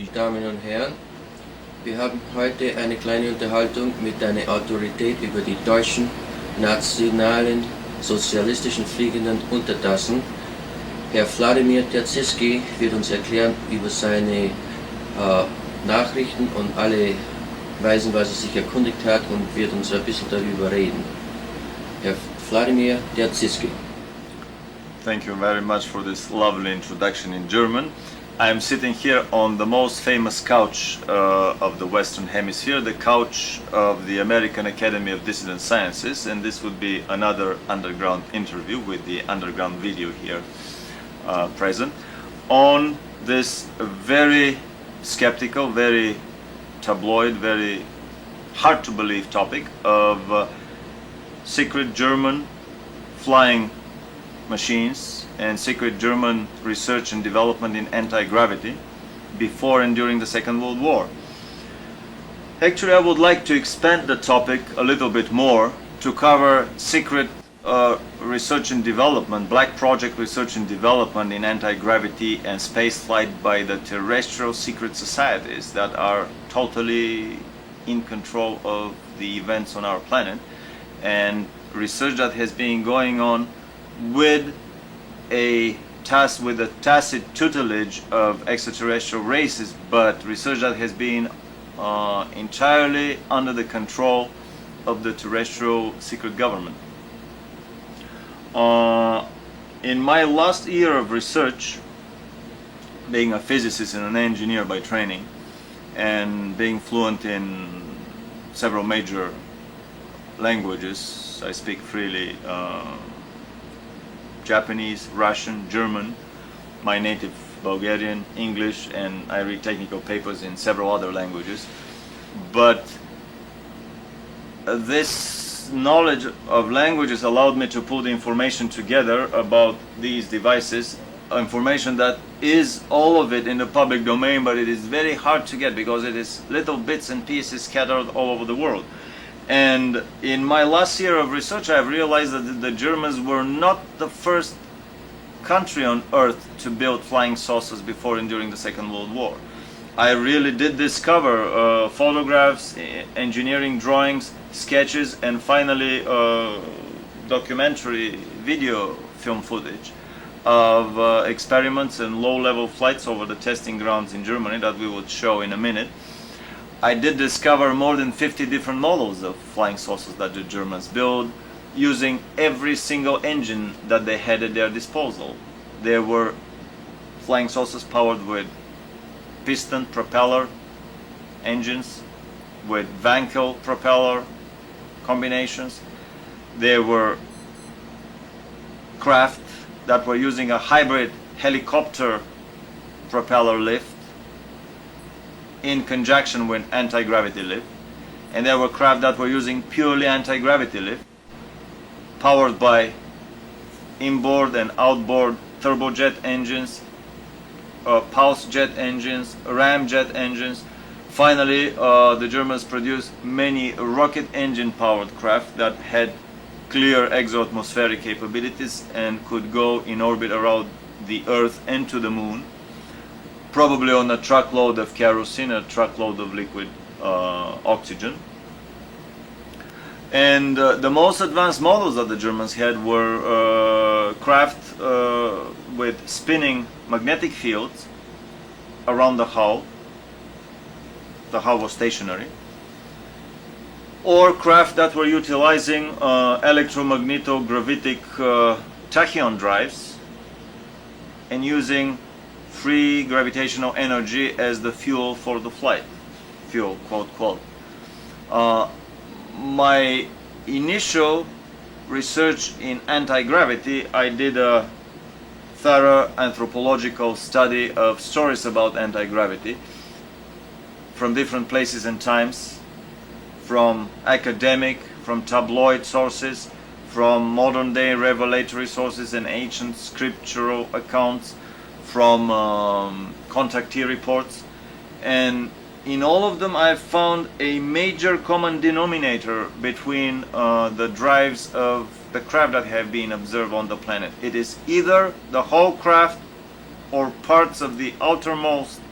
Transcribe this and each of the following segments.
Damen und Herren, wir haben heute eine kleine Unterhaltung mit einer Autorität über die deutschen nationalen sozialistischen fliegenden Untertassen. Herr Vladimir Terziski wird uns erklären über seine Nachrichten und alle Weisen, was er sich erkundigt hat, und wird uns ein bisschen darüber reden. Herr Vladimir Terziski. Thank you very much for this lovely introduction in German. I'm sitting here on the most famous couch of the Western Hemisphere, the couch of the American Academy of Dissident Sciences, and this would be another underground interview with the underground video here present on this very skeptical, very tabloid, very hard to believe topic of secret German flying machines and secret German research and development in anti-gravity before and during the Second World War. Actually, I would like to expand the topic a little bit more to cover secret research and development, black project research and development in anti-gravity and spaceflight by the terrestrial secret societies that are totally in control of the events on our planet, and research that has been going on with a tacit tutelage of extraterrestrial races, but research that has been entirely under the control of the terrestrial secret government. In my last year of research, being a physicist and an engineer by training, and being fluent in several major languages, I speak freely Japanese, Russian, German, my native Bulgarian, English, and I read technical papers in several other languages. But this knowledge of languages allowed me to put information together about these devices, information that is all of it in the public domain, but it is very hard to get because it is little bits and pieces scattered all over the world. And in my last year of research, I've realized that the Germans were not the first country on earth to build flying saucers before and during the Second World War. I really did discover photographs, engineering drawings, sketches, and finally documentary video film footage of experiments and low-level flights over the testing grounds in Germany that we would show in a minute. I did discover more than 50 different models of flying saucers that the Germans built, using every single engine that they had at their disposal. There were flying saucers powered with piston propeller engines, with Wankel propeller combinations. There were craft that were using a hybrid helicopter propeller lift in conjunction with anti-gravity lift, and there were craft that were using purely anti-gravity lift, powered by inboard and outboard turbojet engines, pulse jet engines, ramjet engines. Finally, the Germans produced many rocket engine powered craft that had clear exo-atmospheric capabilities and could go in orbit around the Earth and to the Moon, probably on a truckload of kerosene, a truckload of liquid oxygen. And the most advanced models that the Germans had were craft with spinning magnetic fields around the hull. The hull was stationary. Or craft that were utilizing electromagneto-gravitic tachyon drives and using free gravitational energy as the fuel for the flight. Fuel, quote, quote. My initial research in anti-gravity, I did a thorough anthropological study of stories about anti-gravity from different places and times, from academic, from tabloid sources, from modern day revelatory sources and ancient scriptural accounts, from contactee reports, and in all of them I've found a major common denominator between the drives of the craft that have been observed on the planet. It is either the whole craft or parts of the outermost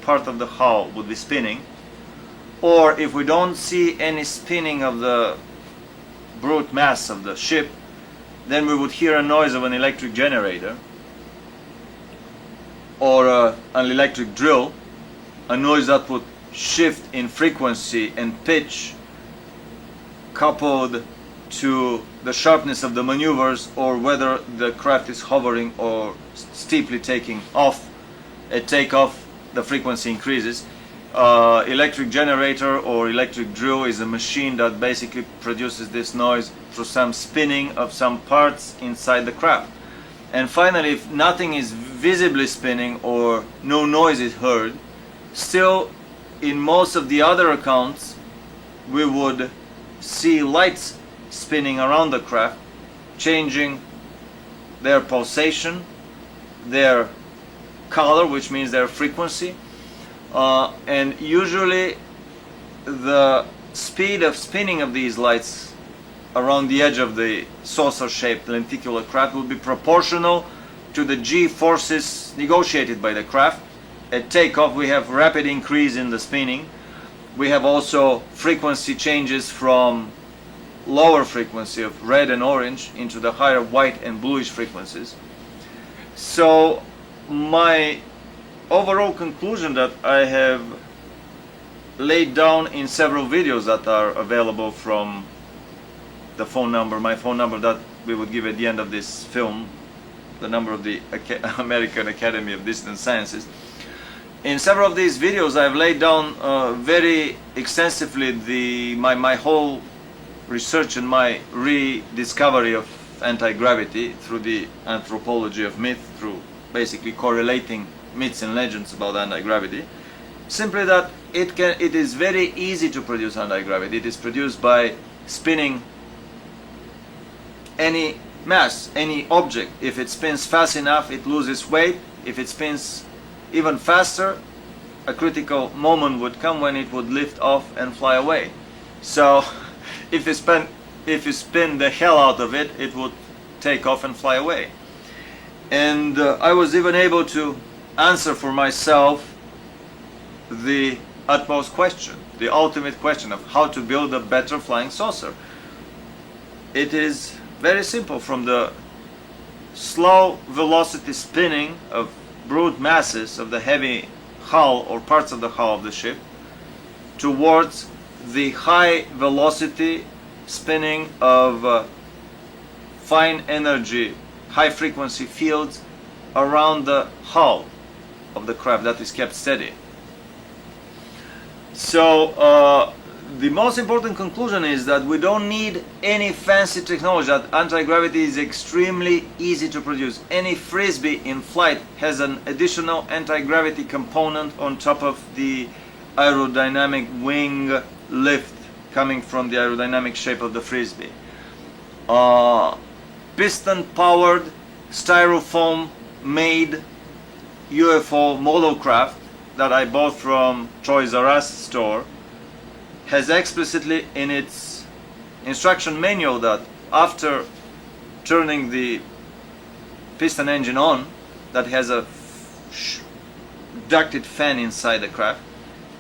part of the hull would be spinning, or if we don't see any spinning of the brute mass of the ship, then we would hear a noise of an electric generator or an electric drill, a noise that would shift in frequency and pitch, coupled to the sharpness of the maneuvers, or whether the craft is hovering or steeply taking off. At takeoff, the frequency increases. Electric generator or electric drill is a machine that basically produces this noise through some spinning of some parts inside the craft. And finally, if nothing is visibly spinning or no noise is heard, still in most of the other accounts we would see lights spinning around the craft, changing their pulsation, their color, which means their frequency, and usually the speed of spinning of these lights around the edge of the saucer-shaped lenticular craft will be proportional to the G forces negotiated by the craft. At takeoff we have rapid increase in the spinning. We have also frequency changes from lower frequency of red and orange into the higher white and bluish frequencies. So my overall conclusion that I have laid down in several videos that are available from the phone number, my phone number that we would give at the end of this film, the number of the American Academy of Distant Sciences. In several of these videos I've laid down very extensively my whole research and my rediscovery of anti-gravity through the anthropology of myth, through basically correlating myths and legends about anti-gravity. Simply that it is very easy to produce anti-gravity. It is produced by spinning any mass, any object. If it spins fast enough, it loses weight. If it spins even faster, a critical moment would come when it would lift off and fly away. So if you spin the hell out of it, it would take off and fly away. And I was even able to answer for myself the utmost question, the ultimate question of how to build a better flying saucer. It is very simple. From the slow velocity spinning of brute masses of the heavy hull or parts of the hull of the ship towards the high velocity spinning of fine energy, high frequency fields around the hull of the craft that is kept steady. So the most important conclusion is that we don't need any fancy technology, that anti-gravity is extremely easy to produce. Any frisbee in flight has an additional anti-gravity component on top of the aerodynamic wing lift coming from the aerodynamic shape of the frisbee. Piston powered styrofoam made UFO model craft that I bought from Toys R Us store has explicitly in its instruction manual that after turning the piston engine on, that has a ducted fan inside the craft,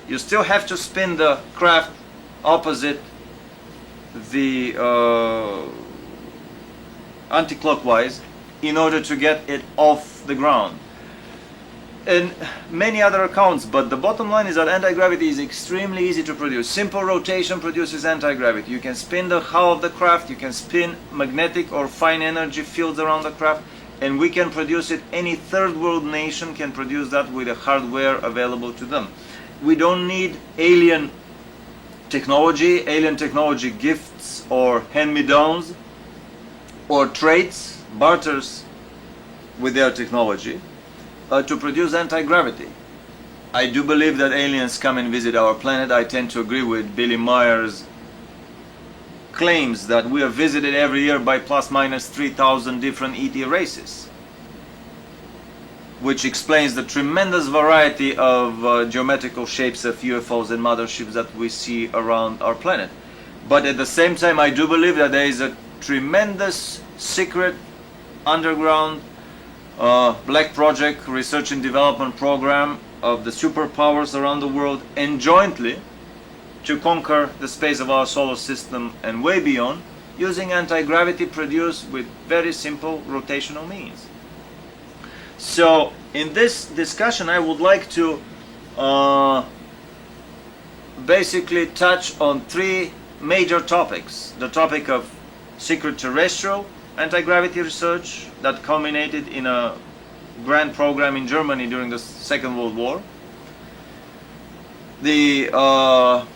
you still have to spin the craft opposite the anti-clockwise in order to get it off the ground. And many other accounts, but the bottom line is that anti-gravity is extremely easy to produce. Simple rotation produces anti-gravity. You can spin the hull of the craft, you can spin magnetic or fine energy fields around the craft, and we can produce it. Any third world nation can produce that with the hardware available to them. We don't need alien technology gifts or hand-me-downs or trades, barters with their technology to produce anti-gravity. I do believe that aliens come and visit our planet. I tend to agree with Billy Meyer's claims that we are visited every year by plus minus 3,000 different ET races, which explains the tremendous variety of geometrical shapes of UFOs and motherships that we see around our planet. But at the same time, I do believe that there is a tremendous secret underground Black Project research and development program of the superpowers around the world, and jointly to conquer the space of our solar system and way beyond, using anti-gravity produced with very simple rotational means. So in this discussion I would like to basically touch on three major topics. The topic of secret terrestrial anti-gravity research that culminated in a grand program in Germany during the Second World War. The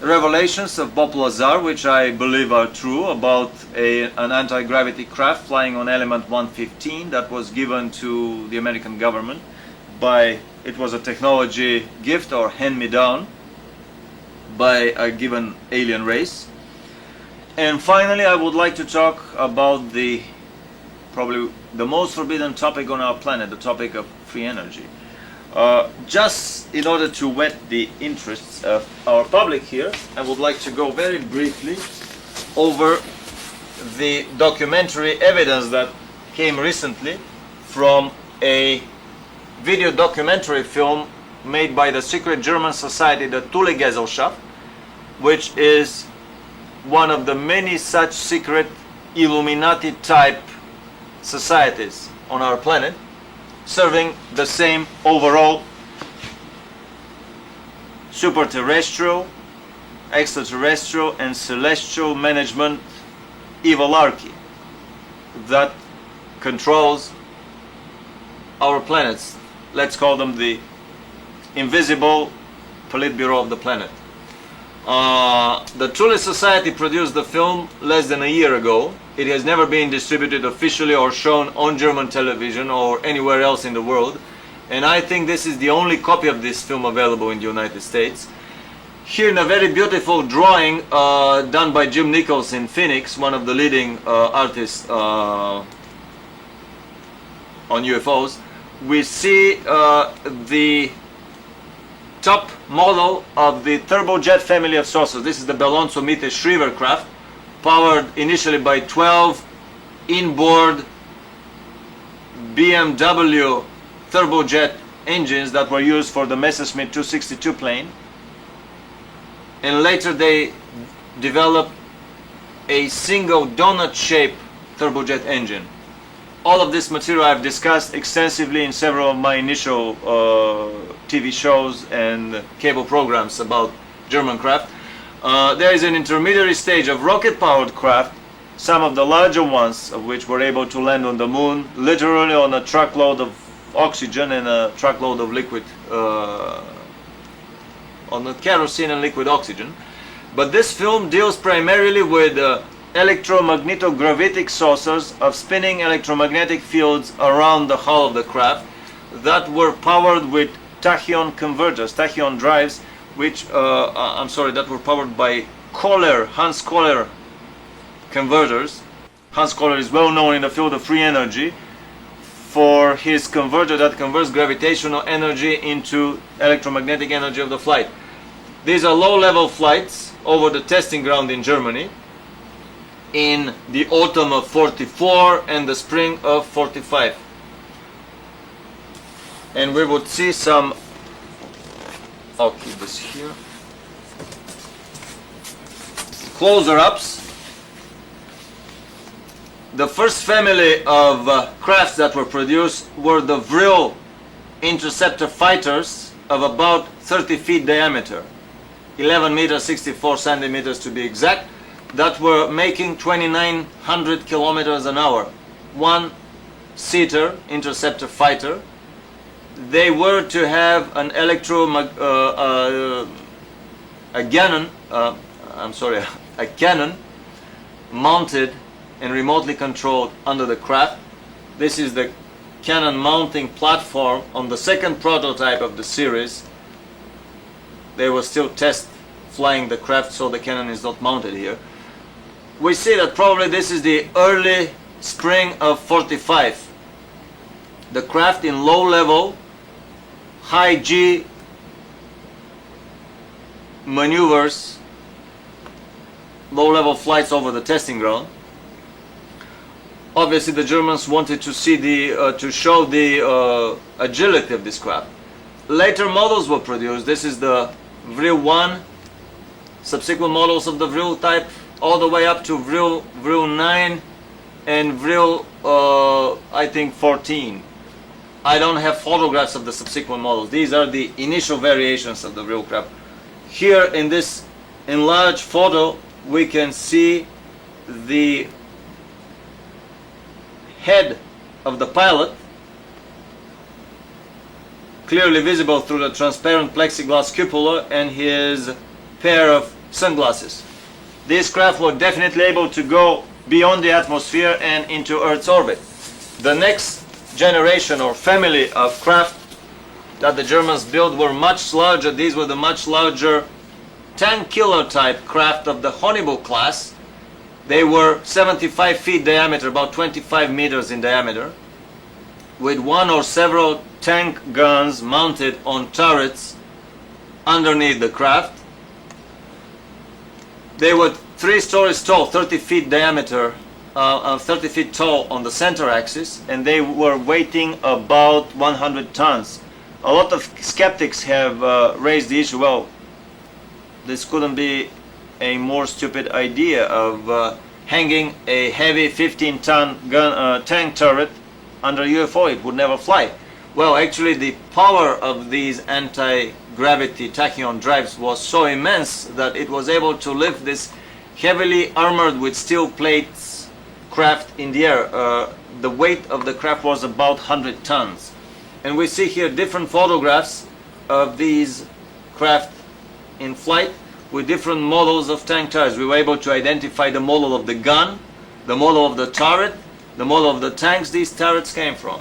revelations of Bob Lazar, which I believe are true, about an anti-gravity craft flying on element 115 that was given to the American government by, it was a technology gift or hand-me-down by a given alien race. And finally I would like to talk about the probably the most forbidden topic on our planet, the topic of free energy. Just in order to whet the interests of our public here, I would like to go very briefly over the documentary evidence that came recently from a video documentary film made by the secret German society, the Thule Gesellschaft, which is one of the many such secret Illuminati type societies on our planet, serving the same overall super terrestrial, extraterrestrial and celestial management evilarchy that controls our planets. Let's call them the invisible Politburo of the planet. The Thule Society produced the film less than a year ago. It has never been distributed officially or shown on German television or anywhere else in the world, and I think this is the only copy of this film available in the United States. Here in a very beautiful drawing done by Jim Nichols in Phoenix, one of the leading artists on UFOs, we see the top model of the turbojet family of saucers. This is the Belonzo Mite Shriver craft, powered initially by 12 inboard BMW turbojet engines that were used for the Messerschmitt 262 plane, and later they developed a single donut-shaped turbojet engine. All of this material I've discussed extensively in several of my initial TV shows and cable programs about German craft. There is an intermediary stage of rocket-powered craft, some of the larger ones of which were able to land on the moon, literally on a truckload of oxygen and a truckload of liquid, on the kerosene and liquid oxygen. But this film deals primarily with electromagnetic saucers of spinning electromagnetic fields around the hull of the craft that were powered with tachyon converters, tachyon drives, which that were powered by Hans Kohler converters. Hans Kohler is well known in the field of free energy for his converter that converts gravitational energy into electromagnetic energy of the flight. These are low-level flights over the testing ground in Germany in the autumn of 44 and the spring of 45. And we would see some, I'll keep this here, closer-ups. The first family of crafts that were produced were the Vril interceptor fighters of about 30 feet diameter, 11 meters 64 centimeters to be exact, that were making 2,900 kilometers an hour. One-seater interceptor fighter. They were to have an a cannon mounted and remotely controlled under the craft. This is the cannon mounting platform on the second prototype of the series. They were still test flying the craft, so the cannon is not mounted here. We see that probably this is the early spring of 45. The craft in low level, high G maneuvers, low level flights over the testing ground. Obviously, the Germans wanted to see to show the agility of this craft. Later models were produced. This is the Vril 1, subsequent models of the Vril type, all the way up to Vril 9 and Vril, I think, 14. I don't have photographs of the subsequent models. These are the initial variations of the Vril craft. Here in this enlarged photo, we can see the head of the pilot, clearly visible through the transparent plexiglass cupola, and his pair of sunglasses. These craft were definitely able to go beyond the atmosphere and into Earth's orbit. The next generation or family of craft that the Germans built were much larger. These were the much larger tank killer type craft of the Honeybull class. They were 75 feet diameter, about 25 meters in diameter, with one or several tank guns mounted on turrets underneath the craft. They were 3 stories tall, 30 feet diameter, 30 feet tall on the center axis, and they were weighing about 100 tons. A lot of skeptics have raised the issue, well, this couldn't be a more stupid idea of hanging a heavy 15-ton tank turret under a UFO. It would never fly. Well, actually, the power of these anti-gravity tachyon drives was so immense that it was able to lift this heavily armored with steel plates craft in the air. The weight of the craft was about 100 tons. And we see here different photographs of these craft in flight with different models of tank turrets. We were able to identify the model of the gun, the model of the turret, the model of the tanks these turrets came from.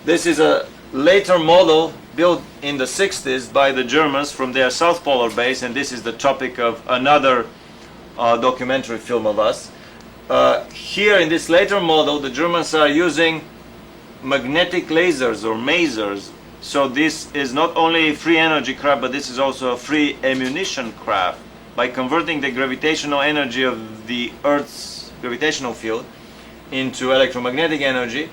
This is a later model built in the 60s by the Germans from their South Polar base, and this is the topic of another documentary film of us. Here in this later model, the Germans are using magnetic lasers or masers. So this is not only a free energy craft, but this is also a free ammunition craft. By converting the gravitational energy of the Earth's gravitational field into electromagnetic energy,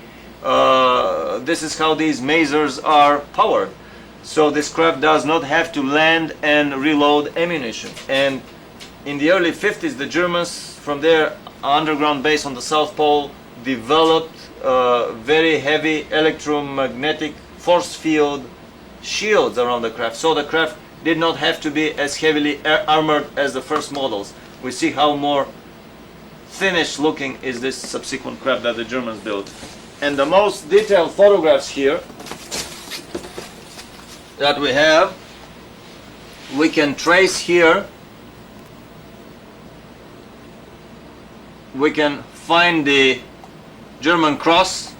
this is how these masers are powered. So this craft does not have to land and reload ammunition. And in the early 50s, the Germans, from their underground base on the South Pole, developed very heavy electromagnetic force field shields around the craft, so the craft did not have to be as heavily armored as the first models. We see how more finished looking is this subsequent craft that the Germans built. And the most detailed photographs here that we have, we can trace here, we can find the German cross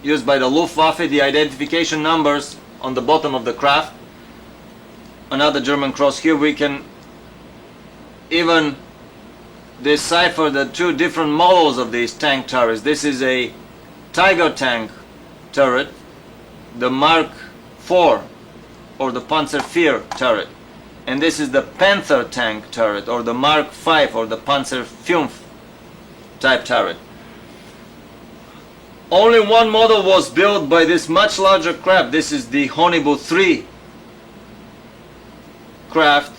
used by the Luftwaffe, the identification numbers on the bottom of the craft. Another German cross here. We can even decipher the 2 different models of these tank turrets. This is a Tiger tank turret, the Mark IV or the Panzer IV turret, and this is the Panther tank turret or the Mark V or the Panzer V type turret. Only one model was built by this much larger craft. This is the Honeybull 3 craft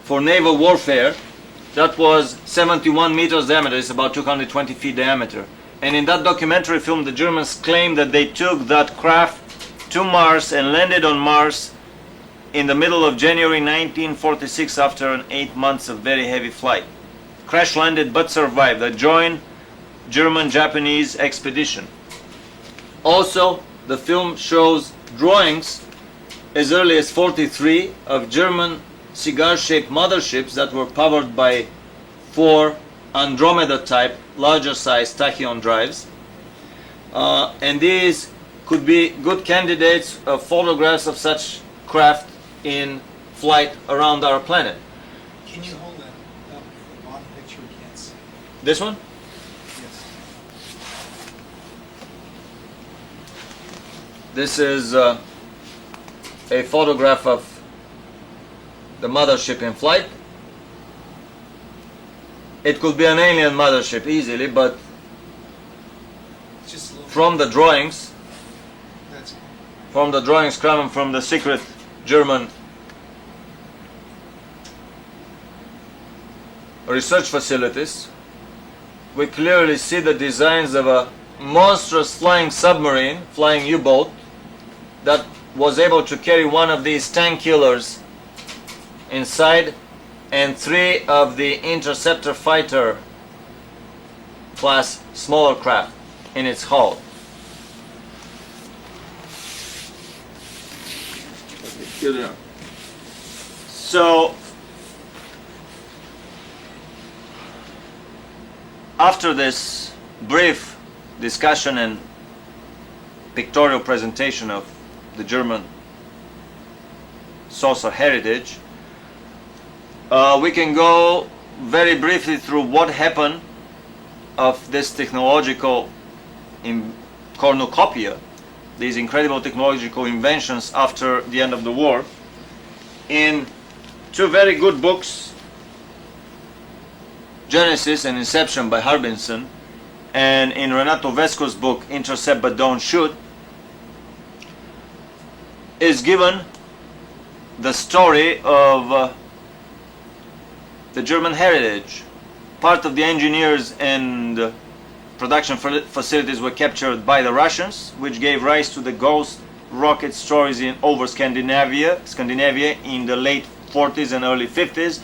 for naval warfare. That was 71 meters diameter. It's about 220 feet diameter. And in that documentary film, the Germans claimed that they took that craft to Mars and landed on Mars in the middle of January 1946 after an 8 months of very heavy flight. Crash landed but survived. A joint German-Japanese expedition. Also, the film shows drawings as early as 43 of German cigar-shaped motherships that were powered by 4 Andromeda-type, larger-size tachyon drives. And these could be good candidates of photographs of such craft in flight around our planet. Can you hold that up? The bottom picture we can't see. This one? Yes. This is a photograph of the mothership in flight. It could be an alien mothership easily, but Just a little. from the drawings, That's all. from the drawings coming from the secret German research facilities, we clearly see the designs of a monstrous flying submarine, flying U-boat, that was able to carry one of these tank killers inside and 3 of the interceptor fighter class smaller craft in its hull. So after this brief discussion and pictorial presentation of the German saucer heritage, we can go very briefly through what happened of this technological cornucopia, these incredible technological inventions after the end of the war, in 2 very good books, Genesis and Inception by Harbinson, and in Renato Vesco's book Intercept But Don't Shoot, is given the story of the German heritage. Part of the engineers and production facilities were captured by the Russians, which gave rise to the ghost rocket stories over Scandinavia in the late 40s and early 50s,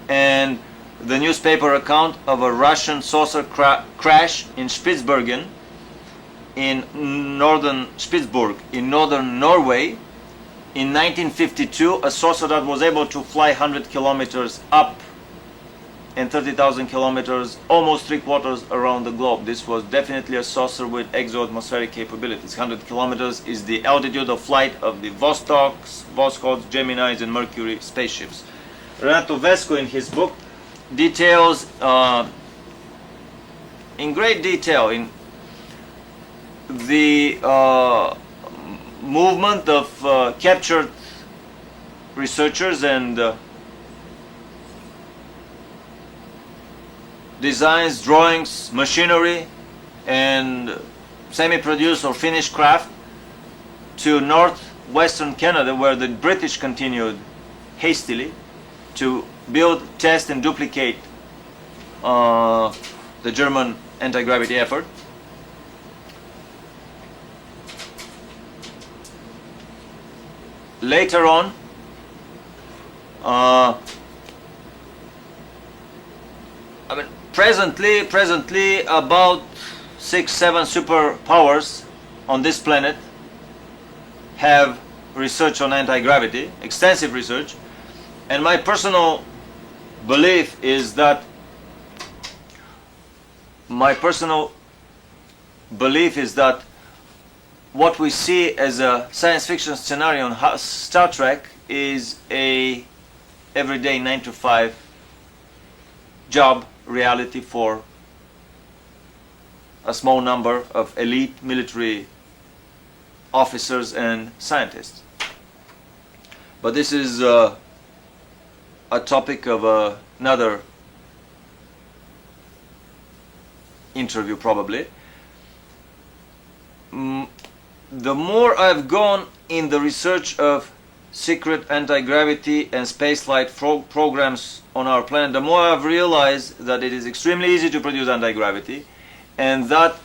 and the newspaper account of a Russian saucer crash in Spitsbergen, in northern Norway, in 1952, a saucer that was able to fly 100 kilometers up and 30,000 kilometers, almost 3/4 around the globe. This was definitely a saucer with exo-atmospheric capabilities. 100 kilometers is the altitude of flight of the Vostoks, Voskots, Geminis, and Mercury spaceships. Renato Vesco, in his book, details in great detail in the movement of captured researchers and designs, drawings, machinery, and semi-produced or finished craft to northwestern Canada, where the British continued hastily to build, test, and duplicate the German anti-gravity effort. Later on, presently about 6-7 superpowers on this planet have research on anti-gravity, extensive research, and my personal belief is that what we see as a science fiction scenario on Star Trek is a everyday 9-to-5 job reality for a small number of elite military officers and scientists. But this is a topic of another interview probably. The more I've gone in the research of secret anti-gravity and spaceflight programs on our planet, the more I've realized that it is extremely easy to produce anti-gravity, and that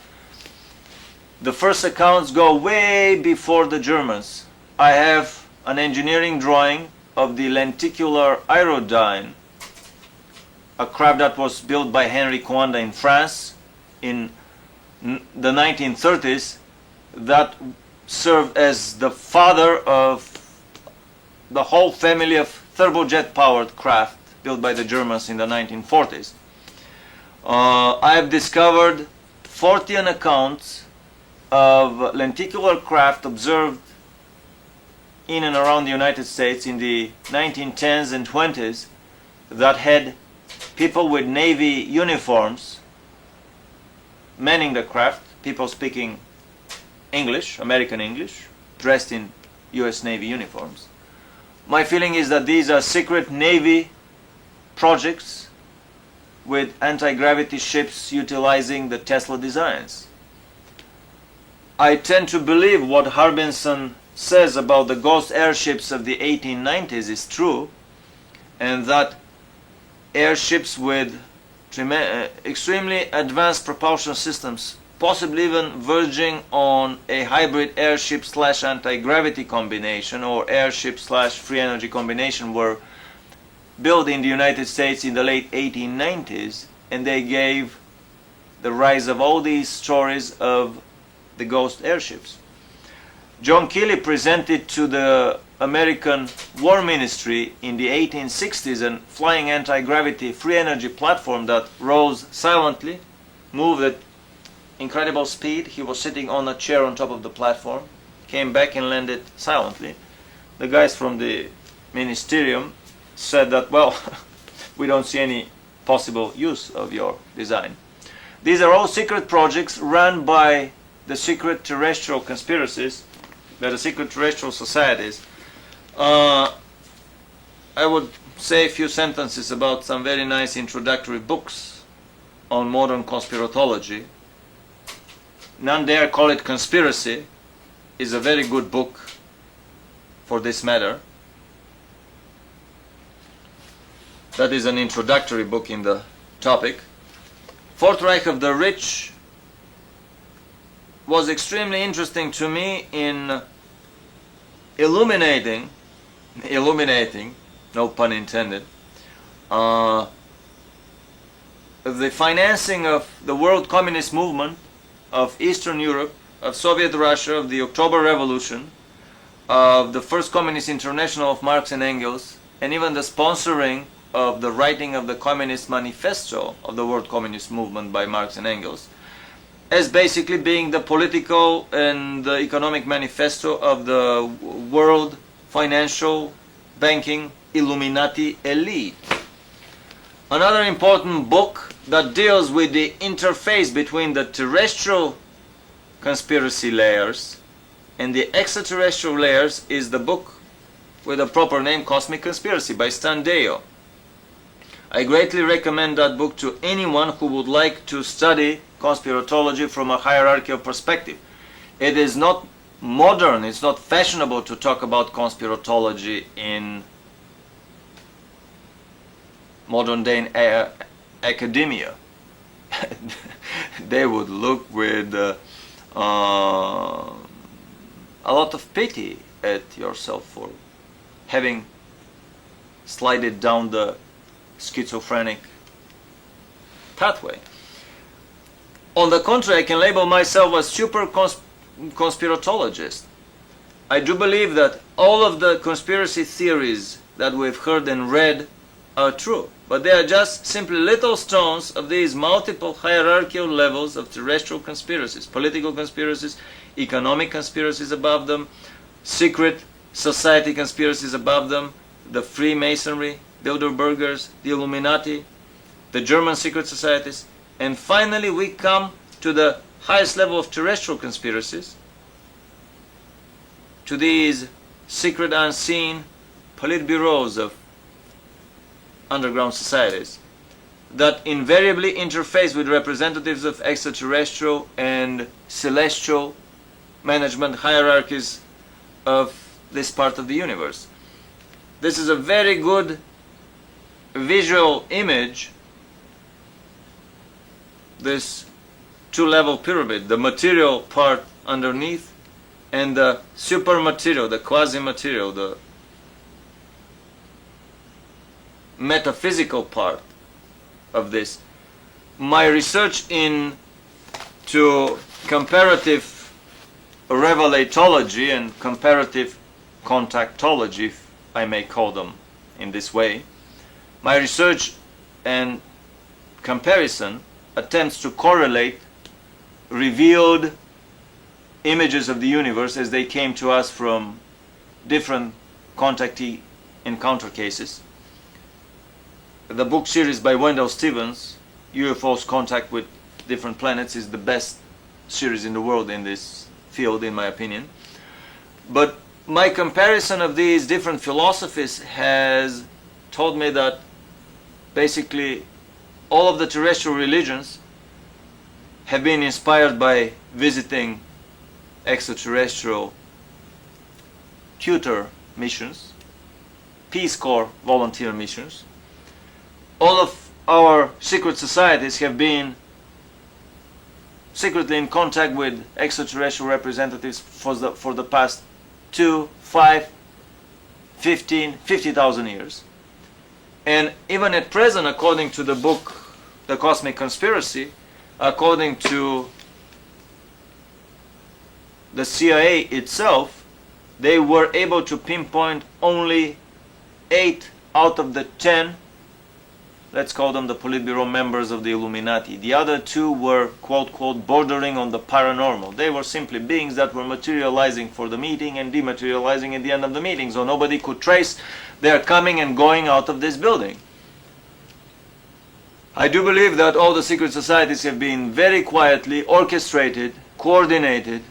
the first accounts go way before the Germans. I have an engineering drawing of the lenticular aerodyne, a craft that was built by Henry Coanda in France in the 1930s, that served as the father of the whole family of turbojet-powered craft built by the Germans in the 1940s. I have discovered 14 accounts of lenticular craft observed in and around the United States in the 1910s and 20s that had people with Navy uniforms manning the craft, people speaking English, American English, dressed in US Navy uniforms. My feeling is that these are secret Navy projects with anti-gravity ships utilizing the Tesla designs. I tend to believe what Harbinson says about the ghost airships of the 1890s is true, and that airships with extremely advanced propulsion systems, possibly even verging on a hybrid airship / anti-gravity combination or airship / free energy combination, were built in the United States in the late 1890s, and they gave the rise of all these stories of the ghost airships. John Keely presented to the American War Ministry in the 1860s a flying anti-gravity free energy platform that rose silently, moved at incredible speed. He was sitting on a chair on top of the platform, came back and landed silently. The guys from the ministerium said that, well, we don't see any possible use of your design. These are all secret projects run by the secret terrestrial conspiracies, by the secret terrestrial societies. I would say a few sentences about some very nice introductory books on modern conspiratology. None dare call it Conspiracy is a very good book for this matter. That is an introductory book in the topic. Fourth Reich of the Rich was extremely interesting to me in illuminating, no pun intended, the financing of the world communist movement of Eastern Europe, of Soviet Russia, of the October Revolution, of the First Communist International of Marx and Engels, and even the sponsoring of the writing of the Communist Manifesto of the World Communist Movement by Marx and Engels, as basically being the political and the economic manifesto of the world financial banking Illuminati elite. Another important book that deals with the interface between the terrestrial conspiracy layers and the extraterrestrial layers is the book with the proper name Cosmic Conspiracy by Stan Deyo. I greatly recommend that book to anyone who would like to study conspiratology from a hierarchical perspective. It is not modern, it's not fashionable to talk about conspiratology in modern day academia. They would look with a lot of pity at yourself for having slided down the schizophrenic pathway. On the contrary, I can label myself a super conspiratologist. I do believe that all of the conspiracy theories that we've heard and read are true, but they are just simply little stones of these multiple hierarchical levels of terrestrial conspiracies, political conspiracies, economic conspiracies above them, secret society conspiracies above them, the Freemasonry, Bilderbergers, the Illuminati, the German secret societies, and finally we come to the highest level of terrestrial conspiracies, to these secret unseen politbureaus of underground societies that invariably interface with representatives of extraterrestrial and celestial management hierarchies of this part of the universe. This is a very good visual image, this two-level pyramid, the material part underneath and the super material, the quasi-material, the metaphysical part of this. My research into comparative revelatology and comparative contactology, if I may call them in this way, my research and comparison attempts to correlate revealed images of the universe as they came to us from different contactee encounter cases. The book series by Wendell Stevens, UFOs Contact with Different Planets, is the best series in the world in this field, in my opinion. But my comparison of these different philosophies has told me that basically all of the terrestrial religions have been inspired by visiting extraterrestrial tutor missions, Peace Corps volunteer missions. All of our secret societies have been secretly in contact with extraterrestrial representatives for the past 2, 5, 15, 50,000 years. And even at present, according to the book The Cosmic Conspiracy, according to the CIA itself, they were able to pinpoint only 8 out of the 10, let's call them the Politburo members of the Illuminati. The other 2 were, quote, quote, bordering on the paranormal. They were simply beings that were materializing for the meeting and dematerializing at the end of the meeting, so nobody could trace their coming and going out of this building. I do believe that all the secret societies have been very quietly orchestrated, coordinated,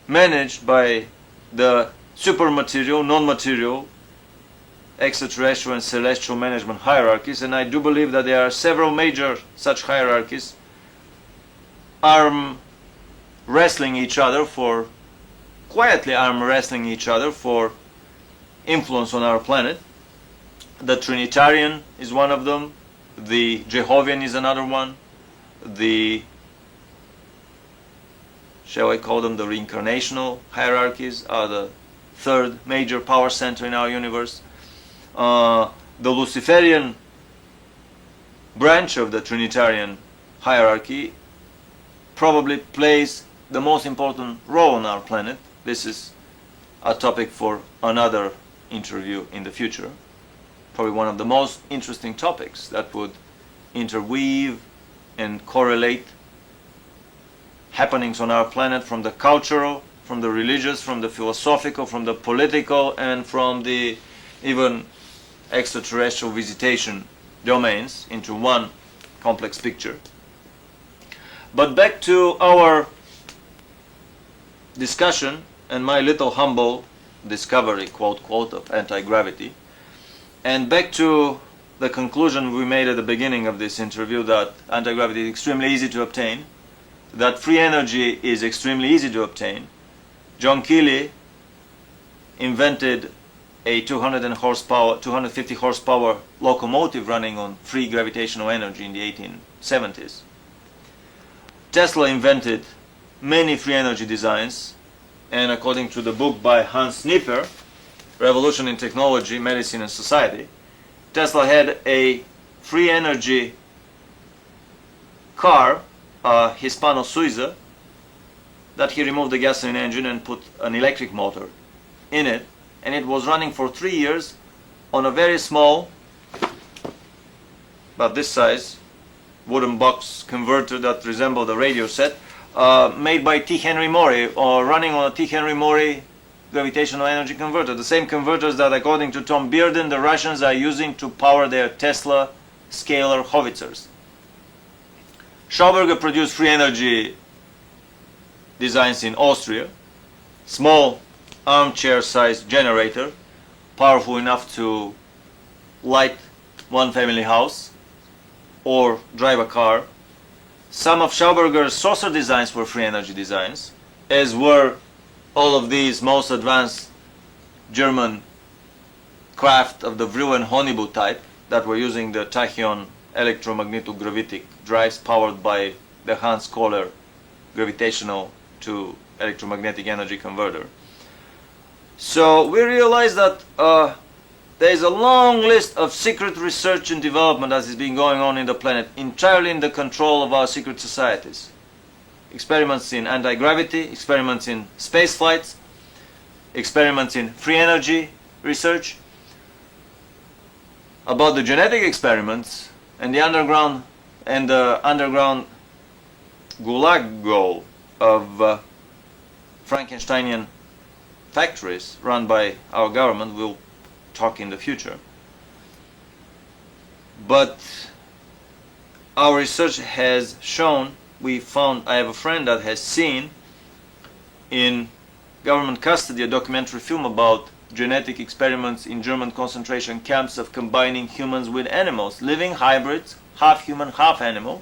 managed by the supermaterial, non-material, extraterrestrial and celestial management hierarchies, and I do believe that there are several major such hierarchies wrestling each other for, quietly arm wrestling each other for influence on our planet. The Trinitarian is one of them, the Jehovah's is another one, the, shall I call them, the reincarnational hierarchies are the third major power center in our universe. The Luciferian branch of the Trinitarian hierarchy probably plays the most important role on our planet. This is a topic for another interview in the future. Probably one of the most interesting topics that would interweave and correlate happenings on our planet from the cultural, from the religious, from the philosophical, from the political, and from the even extraterrestrial visitation domains into one complex picture. But back to our discussion and my little humble discovery, quote, quote, of anti-gravity. And back to the conclusion we made at the beginning of this interview, that anti-gravity is extremely easy to obtain, that free energy is extremely easy to obtain. John Keely invented a 250 horsepower locomotive running on free gravitational energy in the 1870s. Tesla invented many free energy designs, and according to the book by Hans Nipper, Revolution in Technology, Medicine and Society, Tesla had a free energy car, Hispano Suiza, that he removed the gasoline engine and put an electric motor in it, and it was running for 3 years on a very small, about this size, wooden box converter that resembled a radio set, made by T. Henry Maury, or running on a T. Henry Maury gravitational energy converter. The same converters that, according to Tom Bearden, the Russians are using to power their Tesla scalar howitzers. Schauberger produced free energy designs in Austria. Small armchair-sized generator, powerful enough to light one family house or drive a car. Some of Schauberger's saucer designs were free energy designs, as were all of these most advanced German craft of the Vril and Honeybu type that were using the tachyon electromagnetic-gravitic drives powered by the Hans Kohler gravitational to electromagnetic energy converter. So we realize that there is a long list of secret research and development that is being going on in the planet, entirely in the control of our secret societies. Experiments in anti-gravity, experiments in space flights, experiments in free energy research. About the genetic experiments and the underground gulago of Frankensteinian factories run by our government, we'll talk in the future. But our research has shown, I have a friend that has seen in government custody a documentary film about genetic experiments in German concentration camps of combining humans with animals, living hybrids, half human, half animal.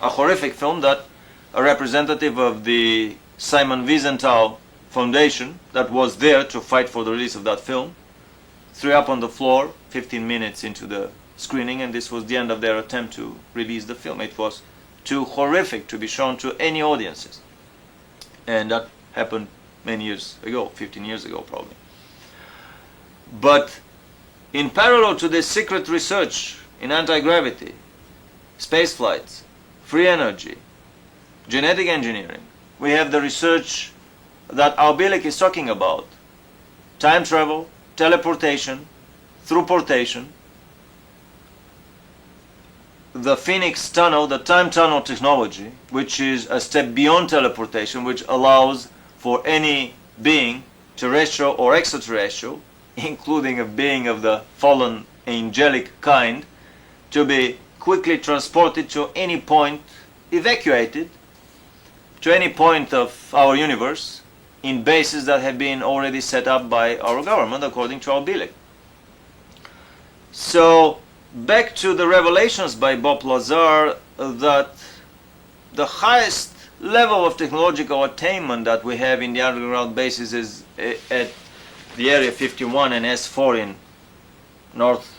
A horrific film that a representative of the Simon Wiesenthal Foundation that was there to fight for the release of that film threw up on the floor 15 minutes into the screening, and this was the end of their attempt to release the film. It was too horrific to be shown to any audiences. And that happened many years ago, 15 years ago probably. But in parallel to this secret research in anti-gravity, space flights, free energy, genetic engineering, we have the research that Albilik is talking about. Time travel, teleportation, throughportation, the Phoenix Tunnel, the time tunnel technology, which is a step beyond teleportation, which allows for any being, terrestrial or extraterrestrial, including a being of the fallen angelic kind, to be quickly transported to any point, evacuated to any point of our universe in bases that have been already set up by our government according to Albilik. So back to the revelations by Bob Lazar that the highest level of technological attainment that we have in the underground bases is at the Area 51 and S4 in north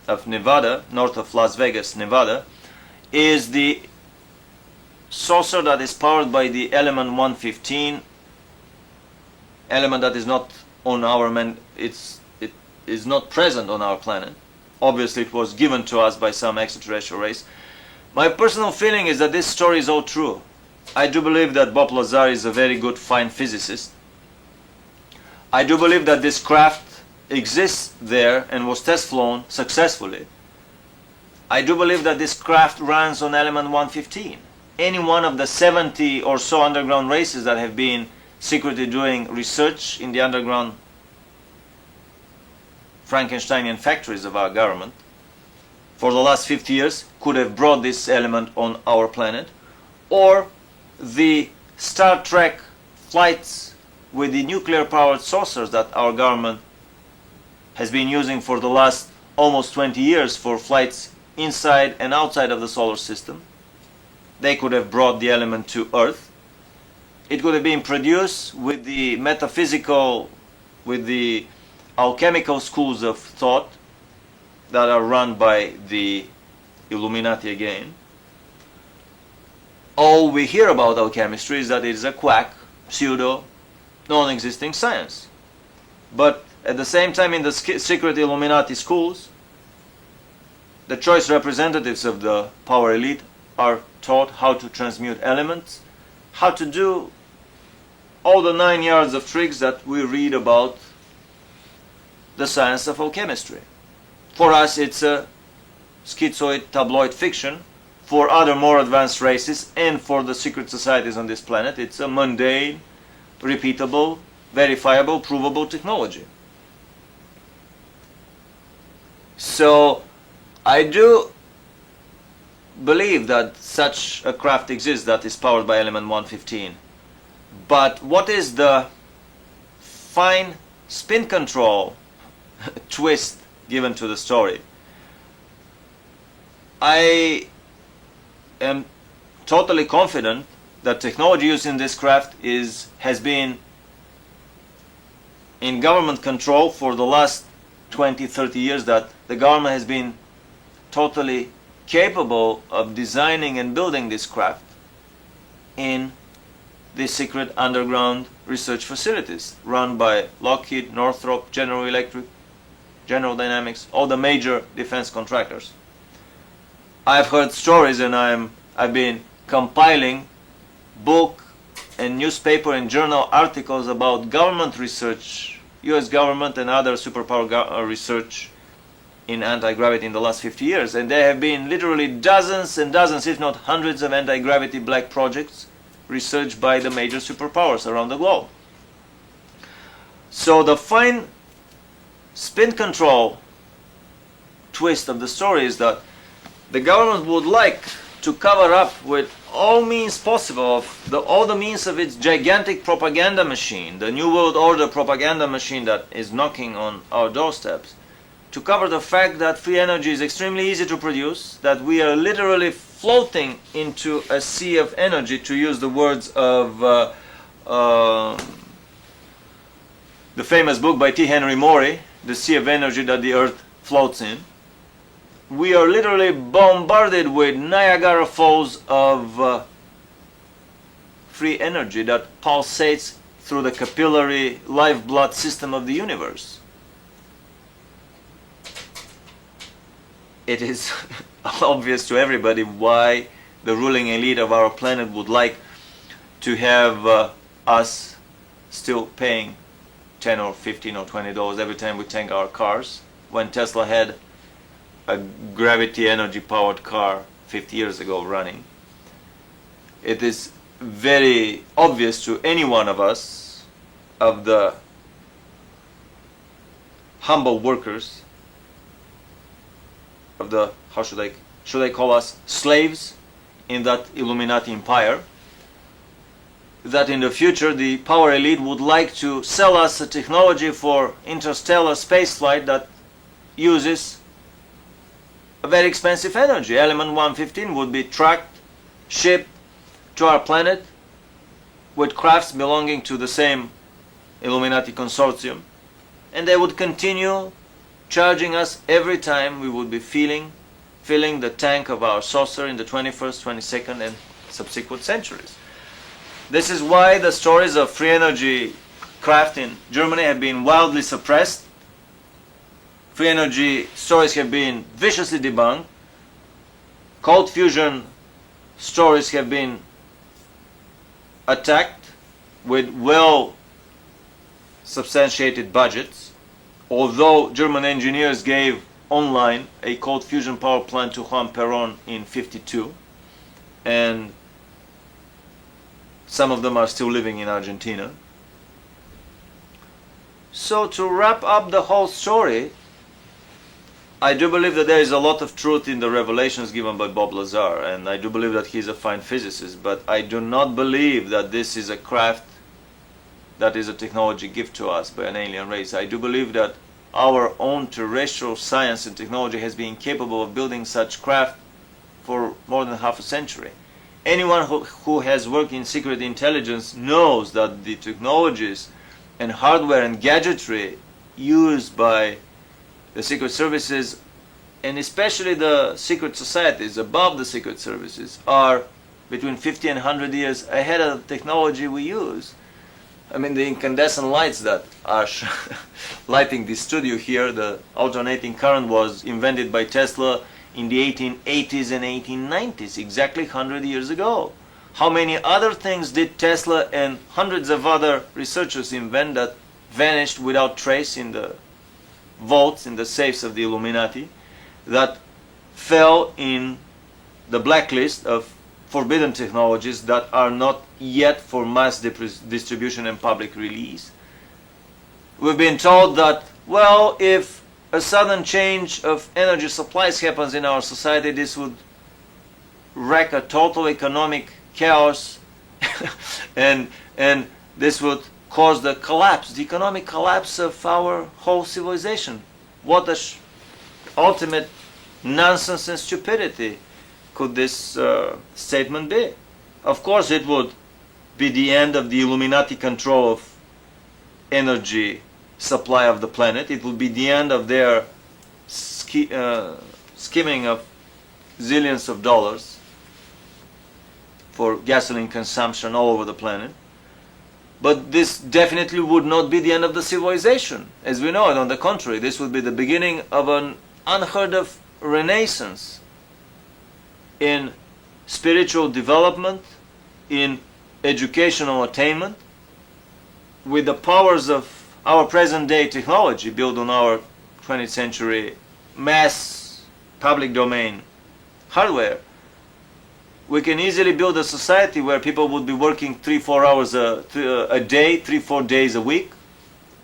of Nevada, north of Las Vegas, Nevada, is the saucer that is powered by the element 115, element that is not on our it is not present on our planet. Obviously it was given to us by some extraterrestrial race. My personal feeling is that this story is all true. I do believe that Bob Lazar is a very good fine physicist. I do believe that this craft exists there and was test flown successfully. I do believe that this craft runs on element 115. Any one of the 70 or so underground races that have been secretly doing research in the underground Frankensteinian factories of our government for the last 50 years could have brought this element on our planet, or the Star Trek flights with the nuclear powered saucers that our government has been using for the last almost 20 years for flights inside and outside of the solar system. They could have brought the element to Earth. It could have been produced with the metaphysical, with the alchemical schools of thought that are run by the Illuminati again. All we hear about alchemistry is that it is a quack, pseudo, non-existing science. But at the same time, in the secret Illuminati schools, the choice representatives of the power elite are taught how to transmute elements, how to do all the 9 yards of tricks that we read about the science of alchemistry. For us, it's a schizoid tabloid fiction. For other more advanced races and for the secret societies on this planet, it's a mundane, repeatable, verifiable, provable technology. So I do believe that such a craft exists that is powered by element 115. But what is the fine spin control twist given to the story? I am totally confident that technology used in this craft has been in government control for the last 20-30 years, that the government has been totally capable of designing and building this craft in the secret underground research facilities run by Lockheed, Northrop, General Electric, General Dynamics, all the major defense contractors. I've heard stories, and I've been compiling book and newspaper and journal articles about government research, US government and other superpower research in anti-gravity in the last 50 years. And there have been literally dozens and dozens, if not hundreds, of anti-gravity black projects researched by the major superpowers around the globe. So the fine spin control twist of the story is that the government would like to cover up with all means possible of all the means of its gigantic propaganda machine, the New World Order propaganda machine that is knocking on our doorsteps, to cover the fact that free energy is extremely easy to produce, that we are literally floating into a sea of energy, to use the words of the famous book by T. Henry Morey, The Sea of Energy That the Earth Floats In. We are literally bombarded with Niagara Falls of free energy that pulsates through the capillary lifeblood system of the universe. It is obvious to everybody why the ruling elite of our planet would like to have us still paying $10 or $15 or $20 every time we tank our cars, when Tesla had a gravity energy powered car 50 years ago running. It is very obvious to any one of us, of the humble workers, of the, how should I call us, slaves in that Illuminati empire, that in the future the power elite would like to sell us a technology for interstellar spaceflight that uses a very expensive energy. Element 115 would be trucked, shipped to our planet with crafts belonging to the same Illuminati consortium, and they would continue charging us every time we would be filling the tank of our saucer in the 21st, 22nd and subsequent centuries. This is why the stories of free energy craft in Germany have been wildly suppressed. Free energy stories have been viciously debunked. Cold fusion stories have been attacked with well substantiated budgets. Although German engineers gave online a cold fusion power plant to Juan Perón in '52, and some of them are still living in Argentina. So to wrap up the whole story, I do believe that there is a lot of truth in the revelations given by Bob Lazar, and I do believe that he's a fine physicist, but I do not believe that this is a craft that is a technology given to us by an alien race. I do believe that our own terrestrial science and technology has been capable of building such craft for more than half a century. Anyone who has worked in secret intelligence knows that the technologies and hardware and gadgetry used by the secret services, and especially the secret societies above the secret services, are between 50 and 100 years ahead of the technology we use. I mean, the incandescent lights that are lighting this studio here, the alternating current, was invented by Tesla in the 1880s and 1890s, exactly 100 years ago. How many other things did Tesla and hundreds of other researchers invent that vanished without trace in the vaults, in the safes of the Illuminati, that fell in the blacklist of forbidden technologies that are not yet for mass distribution and public release? We've been told that, well, if a sudden change of energy supplies happens in our society, this would wreak a total economic chaos and this would cause the collapse, the economic collapse of our whole civilization. What a ultimate nonsense and stupidity could this statement be? Of course it would be the end of the Illuminati control of energy supply of the planet. It would be the end of their skimming of zillions of dollars for gasoline consumption all over the planet. But this definitely would not be the end of the civilization as we know it. On the contrary, this would be the beginning of an unheard of renaissance in spiritual development, in educational attainment, with the powers of our present day technology built on our 20th century mass public domain hardware. We can easily build a society where people would be working 3-4 hours a day, 3-4 days a week.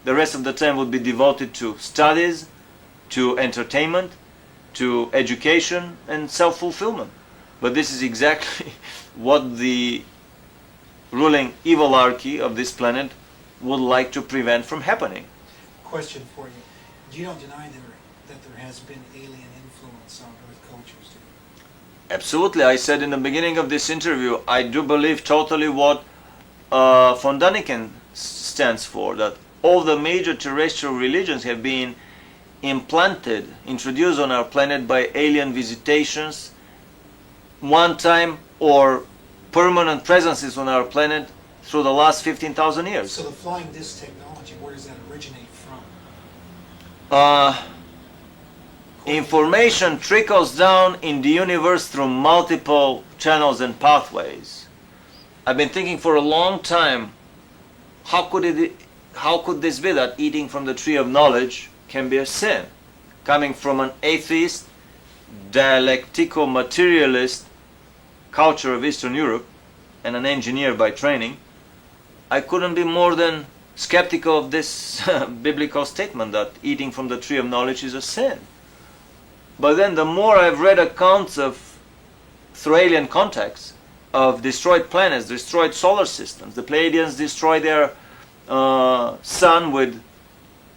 The rest of the time would be devoted to studies, to entertainment, to education and self-fulfillment. But this is exactly what the ruling evilarchy of this planet would like to prevent from happening. Question for you. You don't deny that there has been alien influence on Earth cultures, do you? Absolutely. I said in the beginning of this interview, I do believe totally what von Däniken stands for, that all the major terrestrial religions have been implanted, introduced on our planet by alien visitations, one time or permanent presences on our planet through the last 15,000 years. So the flying disc technology, where does that originate from? Information trickles down in the universe through multiple channels and pathways. I've been thinking for a long time, how could this be that eating from the tree of knowledge can be a sin? Coming from an atheist, dialectical materialist culture of Eastern Europe and an engineer by training, I couldn't be more than skeptical of this biblical statement that eating from the tree of knowledge is a sin. But then the more I've read accounts of, through alien contacts, of destroyed planets, destroyed solar systems. The Pleiadians destroyed their sun with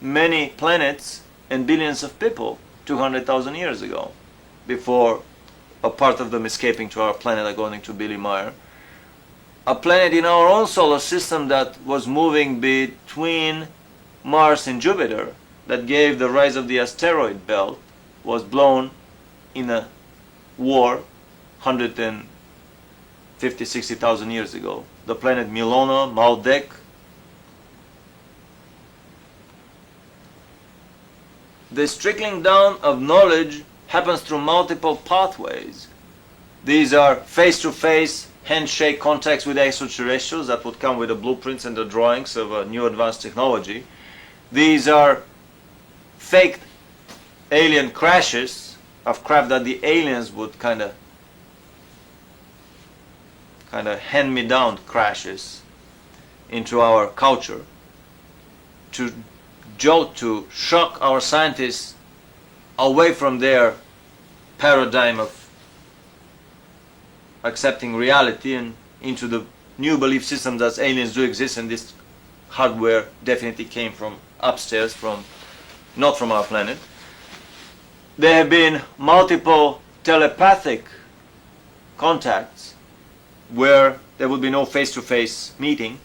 many planets and billions of people 200,000 years ago, before a part of them escaping to our planet, according to Billy Meyer. A planet in our own solar system that was moving between Mars and Jupiter, that gave the rise of the asteroid belt, was blown in a war 150,000-60,000 years ago. The planet Milona, Maldek. This trickling down of knowledge happens through multiple pathways. These are face-to-face handshake contacts with extraterrestrials that would come with the blueprints and the drawings of a new advanced technology. These are faked alien crashes of craft that the aliens would kind of hand-me-down crashes into our culture to jolt, to shock our scientists away from their paradigm of accepting reality and into the new belief system that aliens do exist, and this hardware definitely came from upstairs, not from our planet. There have been multiple telepathic contacts where there would be no face-to-face meeting.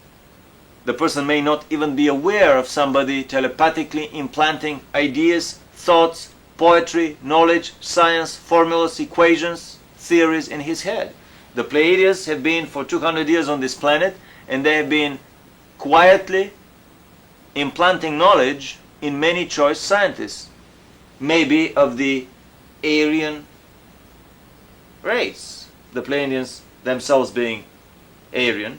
The person may not even be aware of somebody telepathically implanting ideas, thoughts, poetry, knowledge, science, formulas, equations, theories in his head. The Pleiadians have been for 200 years on this planet, and they have been quietly implanting knowledge in many choice scientists, maybe of the Aryan race, the Pleiadians themselves being Aryan.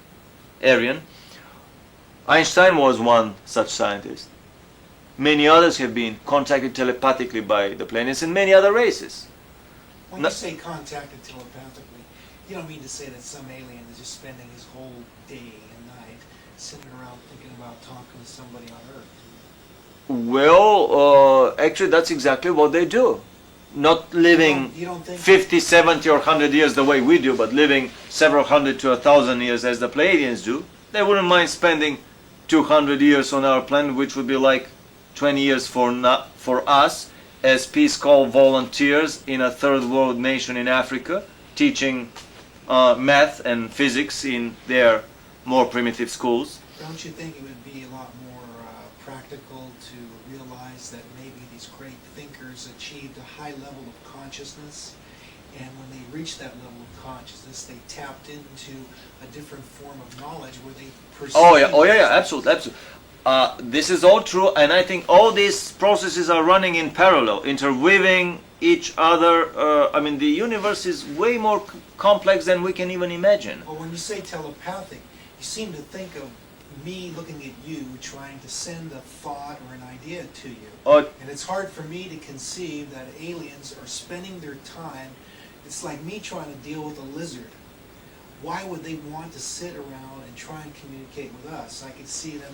Einstein was one such scientist. Many others have been contacted telepathically by the Pleiadians in many other races. When you say contacted telepathically, you don't mean to say that some alien is just spending his whole day and night sitting around thinking about talking to somebody on Earth. Well, actually that's exactly what they do. Not living You don't think 50, 70 or 100 years the way we do, but living several hundred to 1,000 years as the Pleiadians do. They wouldn't mind spending 200 years on our planet, which would be like 20 years for us as Peace Corps volunteers in a third world nation in Africa, teaching math and physics in their more primitive schools. Don't you think it would be a lot more practical to realize that maybe these great thinkers achieved a high level of consciousness, and when they reached that level of consciousness, they tapped into a different form of knowledge where they perceived... Oh yeah, absolutely. This is all true, and I think all these processes are running in parallel, interweaving each other. I mean, the universe is way more complex than we can even imagine. Well, when you say telepathic, you seem to think of me looking at you trying to send a thought or an idea to you. And it's hard for me to conceive that aliens are spending their time, it's like me trying to deal with a lizard. Why would they want to sit around and try and communicate with us? I could see them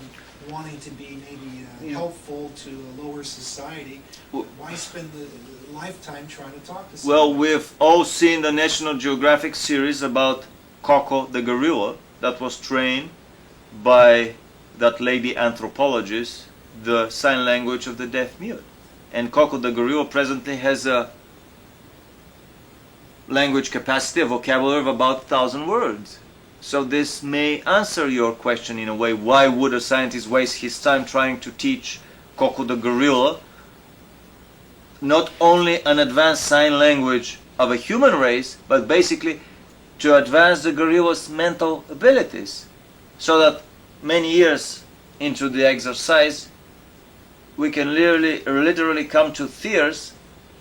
wanting to be maybe helpful to a lower society. Why spend the lifetime trying to talk to somebody? Well, we've all seen the National Geographic series about Coco the gorilla that was trained by that lady anthropologist, the sign language of the deaf mute. And Coco the gorilla presently has a language capacity, a vocabulary of about 1,000 words. So this may answer your question in a way. Why would a scientist waste his time trying to teach Coco the gorilla not only an advanced sign language of a human race, but basically to advance the gorilla's mental abilities, so that many years into the exercise we can literally come to tears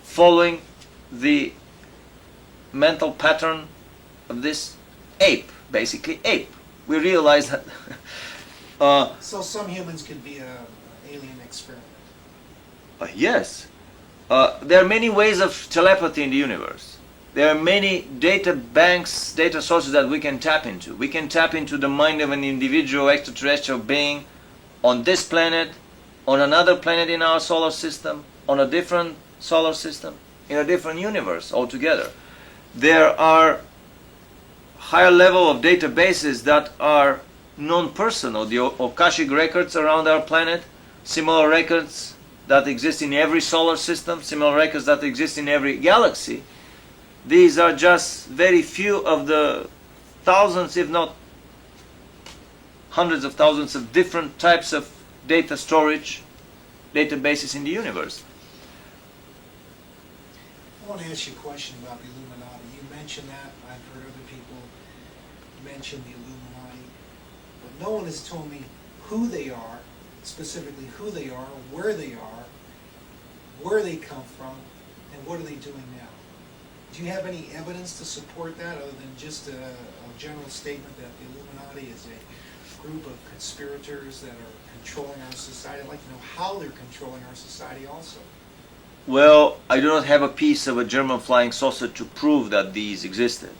following the mental pattern of this ape, basically ape. We realize that So some humans could be an alien experiment. yes, there are many ways of telepathy in the universe. There are many data banks, data sources that we can tap into. We can tap into the mind of an individual extraterrestrial being on this planet, on another planet in our solar system, on a different solar system, in a different universe altogether. There are higher level of databases that are non-personal. The Akashic records around our planet, similar records that exist in every solar system, similar records that exist in every galaxy. These are just very few of the thousands, if not hundreds of thousands of different types of data storage databases in the universe. I want to ask you a question about the Illuminati. You mentioned that. I've heard other people mention the Illuminati. But no one has told me who they are, specifically who they are, where they come from, and what are they doing now. Do you have any evidence to support that other than just a general statement that the Illuminati is a group of conspirators that are controlling our society? I'd like to know how they're controlling our society also. Well, I do not have a piece of a German flying saucer to prove that these existed.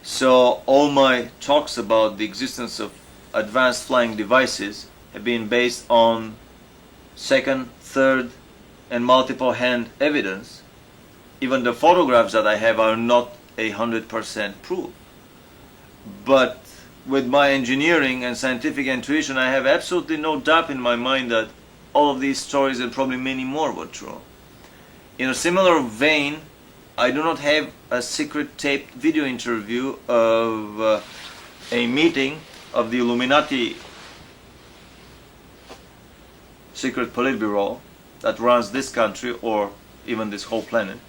So all my talks about the existence of advanced flying devices have been based on second, third, and multiple hand evidence. Even the photographs that I have are not 100% proof. But with my engineering and scientific intuition, I have absolutely no doubt in my mind that all of these stories and probably many more were true. In a similar vein, I do not have a secret taped video interview of a meeting of the Illuminati secret Politburo that runs this country or even this whole planet,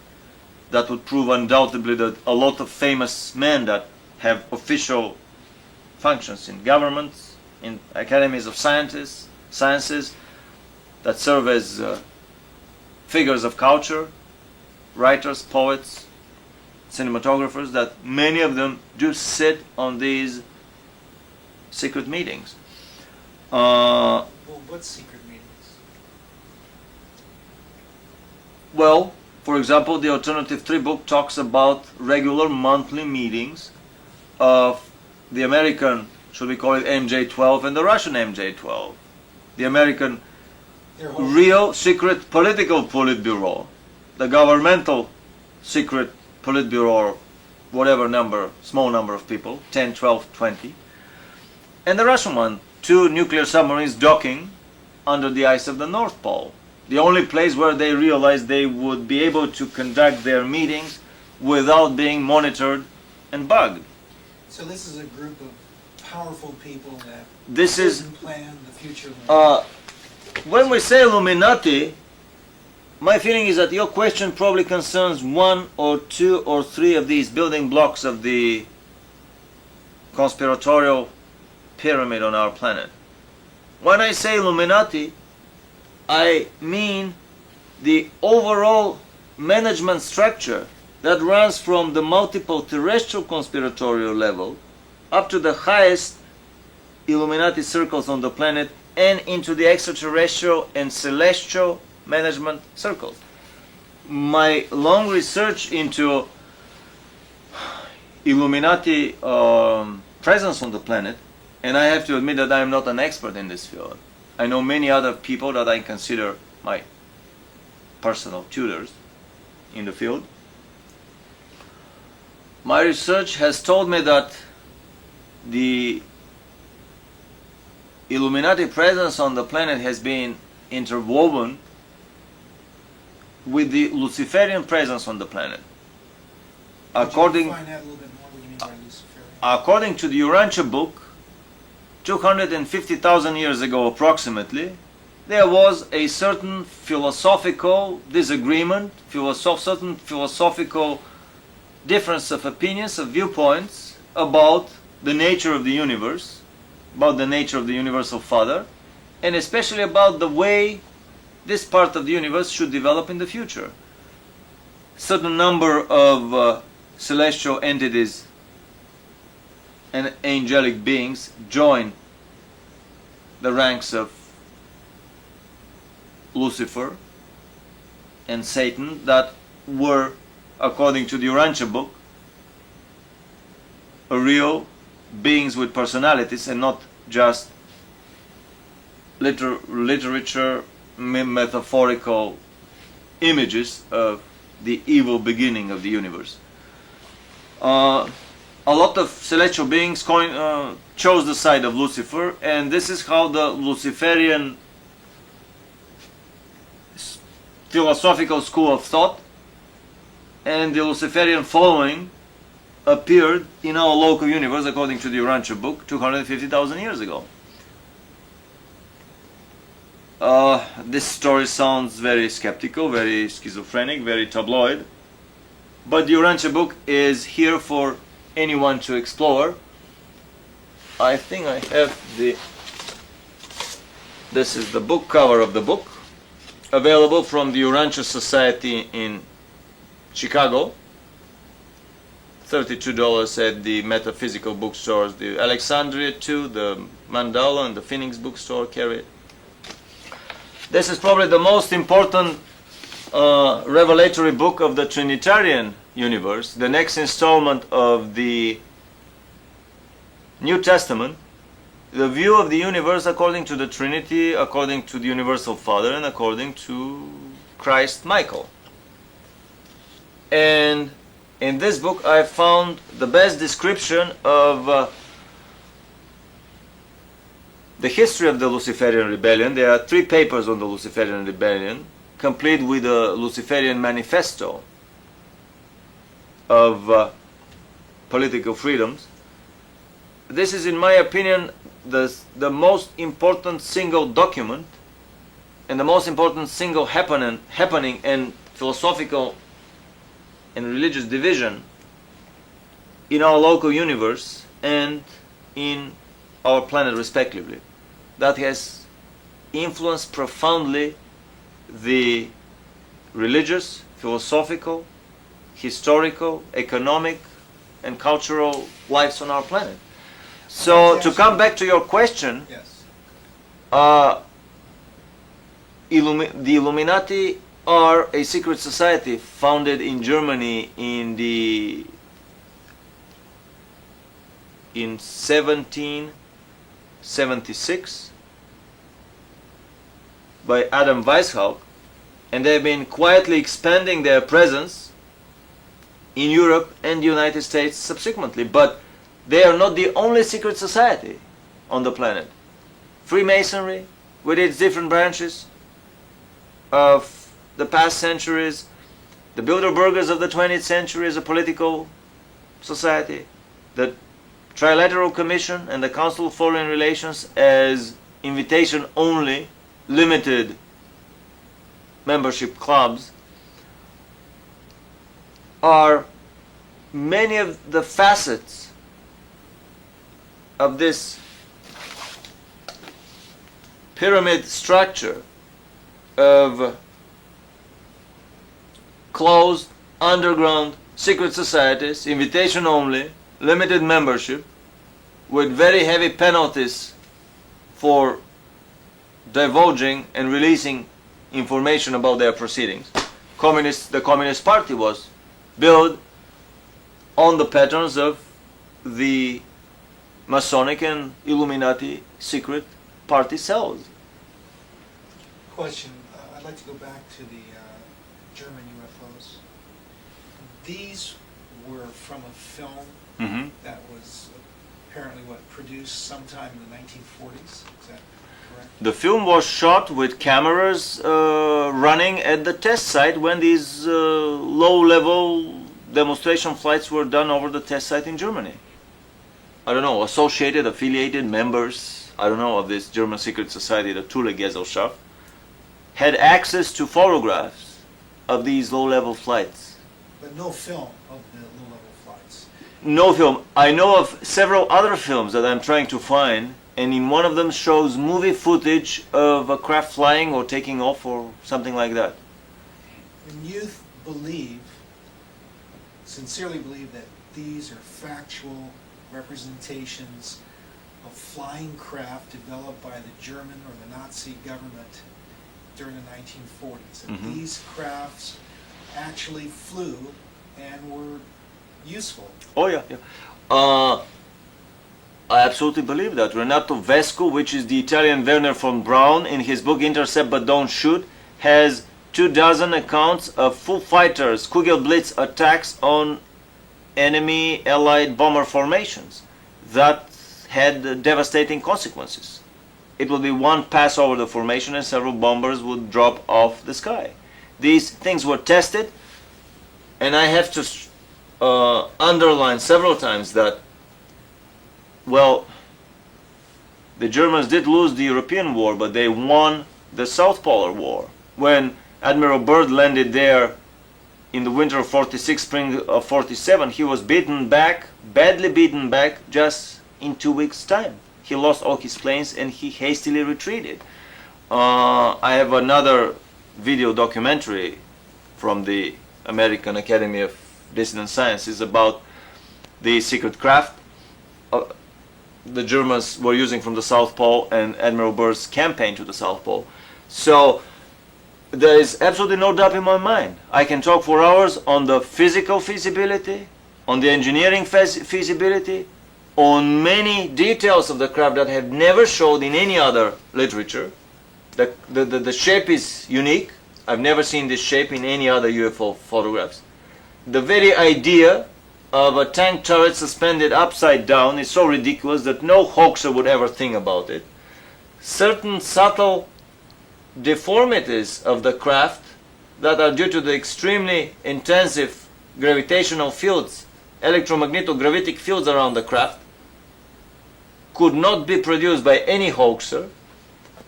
that would prove undoubtedly that a lot of famous men that have official functions in governments, in academies of sciences, that serve as figures of culture, writers, poets, cinematographers, that many of them do sit on these secret meetings. Well, what secret meetings? Well, for example, the Alternative 3 book talks about regular monthly meetings of the American, should we call it MJ-12, and the Russian MJ-12. The American real secret political Politburo, the governmental secret Politburo, or whatever number, small number of people, 10, 12, 20. And the Russian one, 2 nuclear submarines docking under the ice of the North Pole. The only place where they realized they would be able to conduct their meetings without being monitored and bugged. So this is a group of powerful people that plan the future. When we say Illuminati, my feeling is that your question probably concerns 1 or 2 or 3 of these building blocks of the conspiratorial pyramid on our planet. When I say Illuminati, I mean the overall management structure that runs from the multiple terrestrial conspiratorial level up to the highest Illuminati circles on the planet and into the extraterrestrial and celestial management circles. My long research into Illuminati presence on the planet, and I have to admit that I am not an expert in this field. I know many other people that I consider my personal tutors in the field. My research has told me that the Illuminati presence on the planet has been interwoven with the Luciferian presence on the planet. Could you define that a little bit more? What do you mean by Luciferian? according to the Urantia Book, 250,000 years ago approximately, there was a certain philosophical disagreement, certain philosophical difference of opinions, of viewpoints about the nature of the universe, about the nature of the Universal Father, and especially about the way this part of the universe should develop in the future. Certain number of celestial entities and angelic beings join the ranks of Lucifer and Satan that were, according to the Urantia Book, real beings with personalities and not just literature, metaphorical images of the evil beginning of the universe. A lot of celestial beings chose the side of Lucifer, and this is how the Luciferian philosophical school of thought and the Luciferian following appeared in our local universe, according to the Urantia Book, 250,000 years ago. This story sounds very skeptical, very schizophrenic, very tabloid, but the Urantia Book is here for anyone to explore. I think I have this is the book cover of the book, available from the Urantia Society in Chicago. $32 at the metaphysical bookstores, the Alexandria too, the Mandala and the Phoenix bookstore carry it. This is probably the most important revelatory book of the Trinitarian universe, the next installment of the New Testament, the view of the universe according to the Trinity, according to the Universal Father, and according to Christ Michael. And in this book I found the best description of the history of the Luciferian rebellion. There are 3 papers on the Luciferian rebellion, complete with a Luciferian manifesto of political freedoms. This is, in my opinion, the most important single document and the most important single happening and philosophical and religious division in our local universe and in our planet respectively, that has influenced profoundly the religious, philosophical, historical, economic and cultural lives on our planet. So to come back to your question, Yes. The Illuminati are a secret society founded in Germany in 1776 by Adam Weishaupt, and they've been quietly expanding their presence in Europe and the United States subsequently. But they are not the only secret society on the planet. Freemasonry, with its different branches of the past centuries, the Bilderbergers of the 20th century is a political society, the Trilateral Commission and the Council of Foreign Relations as invitation-only, limited membership clubs, are many of the facets of this pyramid structure of closed, underground, secret societies, invitation only, limited membership, with very heavy penalties for divulging and releasing information about their proceedings. The Communist Party was built on the patterns of the Masonic and Illuminati secret party cells. Question. I'd like to go back to the German UFOs. These were from a film that was apparently produced sometime in the 1940s. Is that correct? The film was shot with cameras running at the test site when these low-level demonstration flights were done over the test site in Germany. I don't know, associated, affiliated members, I don't know, of this German secret society, the Thule Gesellschaft, had access to photographs of these low-level flights. But no film of the low-level flights. No film. I know of several other films that I'm trying to find, and in one of them shows movie footage of a craft flying or taking off or something like that. And you believe, sincerely believe, that these are factual representations of flying craft developed by the German or the Nazi government during the 1940s. That these crafts actually flew and were useful. Oh yeah, yeah. I absolutely believe that. Renato Vesco, which is the Italian Werner von Braun, in his book Intercept But Don't Shoot, has 24 accounts of full fighters, Kugelblitz attacks on enemy allied bomber formations that had devastating consequences. It would be one pass over the formation and several bombers would drop off the sky. These things were tested, and I have to underline several times that, well, the Germans did lose the European war, but they won the South Polar War. When Admiral Byrd landed there in the winter of 46, spring of 47, he was beaten back, badly beaten back, just in 2 weeks' time. He lost all his planes and he hastily retreated. I have another video documentary from the American Academy of Dissident Sciences about the secret craft the Germans were using from the South Pole and Admiral Byrd's campaign to the South Pole. So there is absolutely no doubt in my mind. I can talk for hours on the physical feasibility, on the engineering feasibility, on many details of the craft that have never showed in any other literature. The shape is unique. I've never seen this shape in any other UFO photographs. The very idea of a tank turret suspended upside down is so ridiculous that no hoaxer would ever think about it. Certain subtle deformities of the craft that are due to the extremely intensive gravitational fields, electromagnetic fields around the craft, could not be produced by any hoaxer.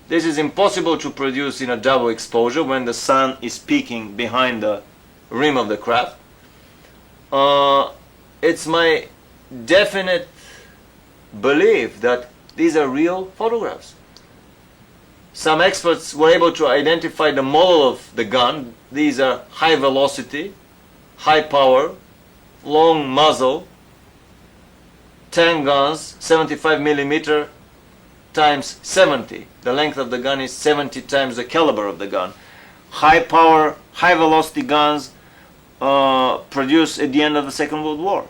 This is impossible to produce in a double exposure when the sun is peeking behind the rim of the craft. It's my definite belief that these are real photographs. Some experts were able to identify the model of the gun. These are high velocity, high power, long muzzle, tank guns, 75 millimeter times 70. The length of the gun is 70 times the caliber of the gun. High power, high velocity guns produced at the end of the Second World War.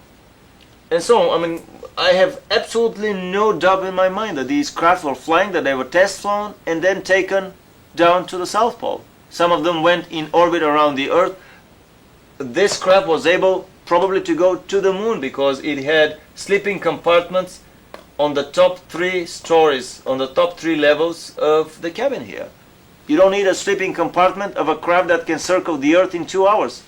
And so, I mean, I have absolutely no doubt in my mind that these craft were flying, that they were test flown and then taken down to the South Pole. Some of them went in orbit around the Earth. This craft was able probably to go to the moon because it had sleeping compartments on the top 3 stories, on the top 3 levels of the cabin here. You don't need a sleeping compartment of a craft that can circle the Earth in 2 hours.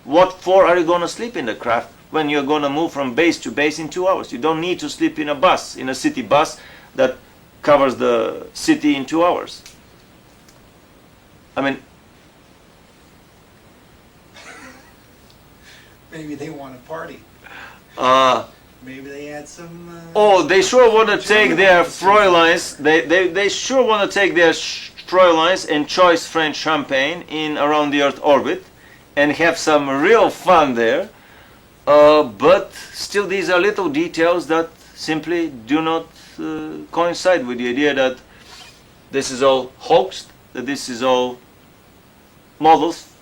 What for are you going to sleep in the craft when you're going to move from base to base in 2 hours? You don't need to sleep in a bus, in a city bus that covers the city in 2 hours. I mean, maybe they want to party. Maybe they had some... oh, they sure want to take their Fräuleins, they sure want to take their Fräuleins and choice French champagne in around the Earth orbit and have some real fun there. But still these are little details that simply do not coincide with the idea that this is all hoaxed, that this is all models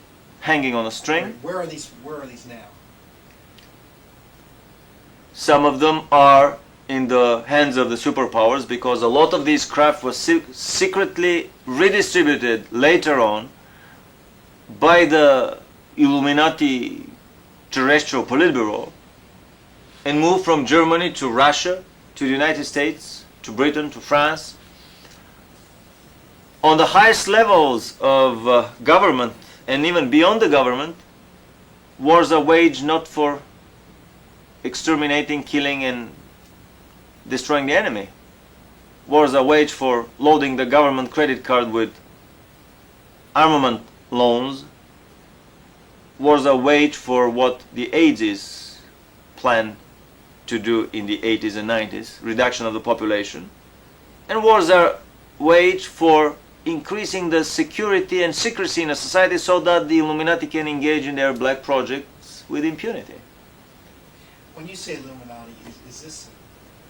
hanging on a string. Right. Where are these now? Some of them are in the hands of the superpowers because a lot of these craft was secretly redistributed later on by the Illuminati terrestrial Politburo and moved from Germany to Russia, to the United States, to Britain, to France. On the highest levels of government and even beyond the government, wars are waged not for exterminating, killing and destroying the enemy. Wars are waged for loading the government credit card with armament loans. Wars are waged for what the 80s planned to do in the 80s and 90s, reduction of the population. And wars are waged for increasing the security and secrecy in a society so that the Illuminati can engage in their black projects with impunity. When you say Illuminati, is this,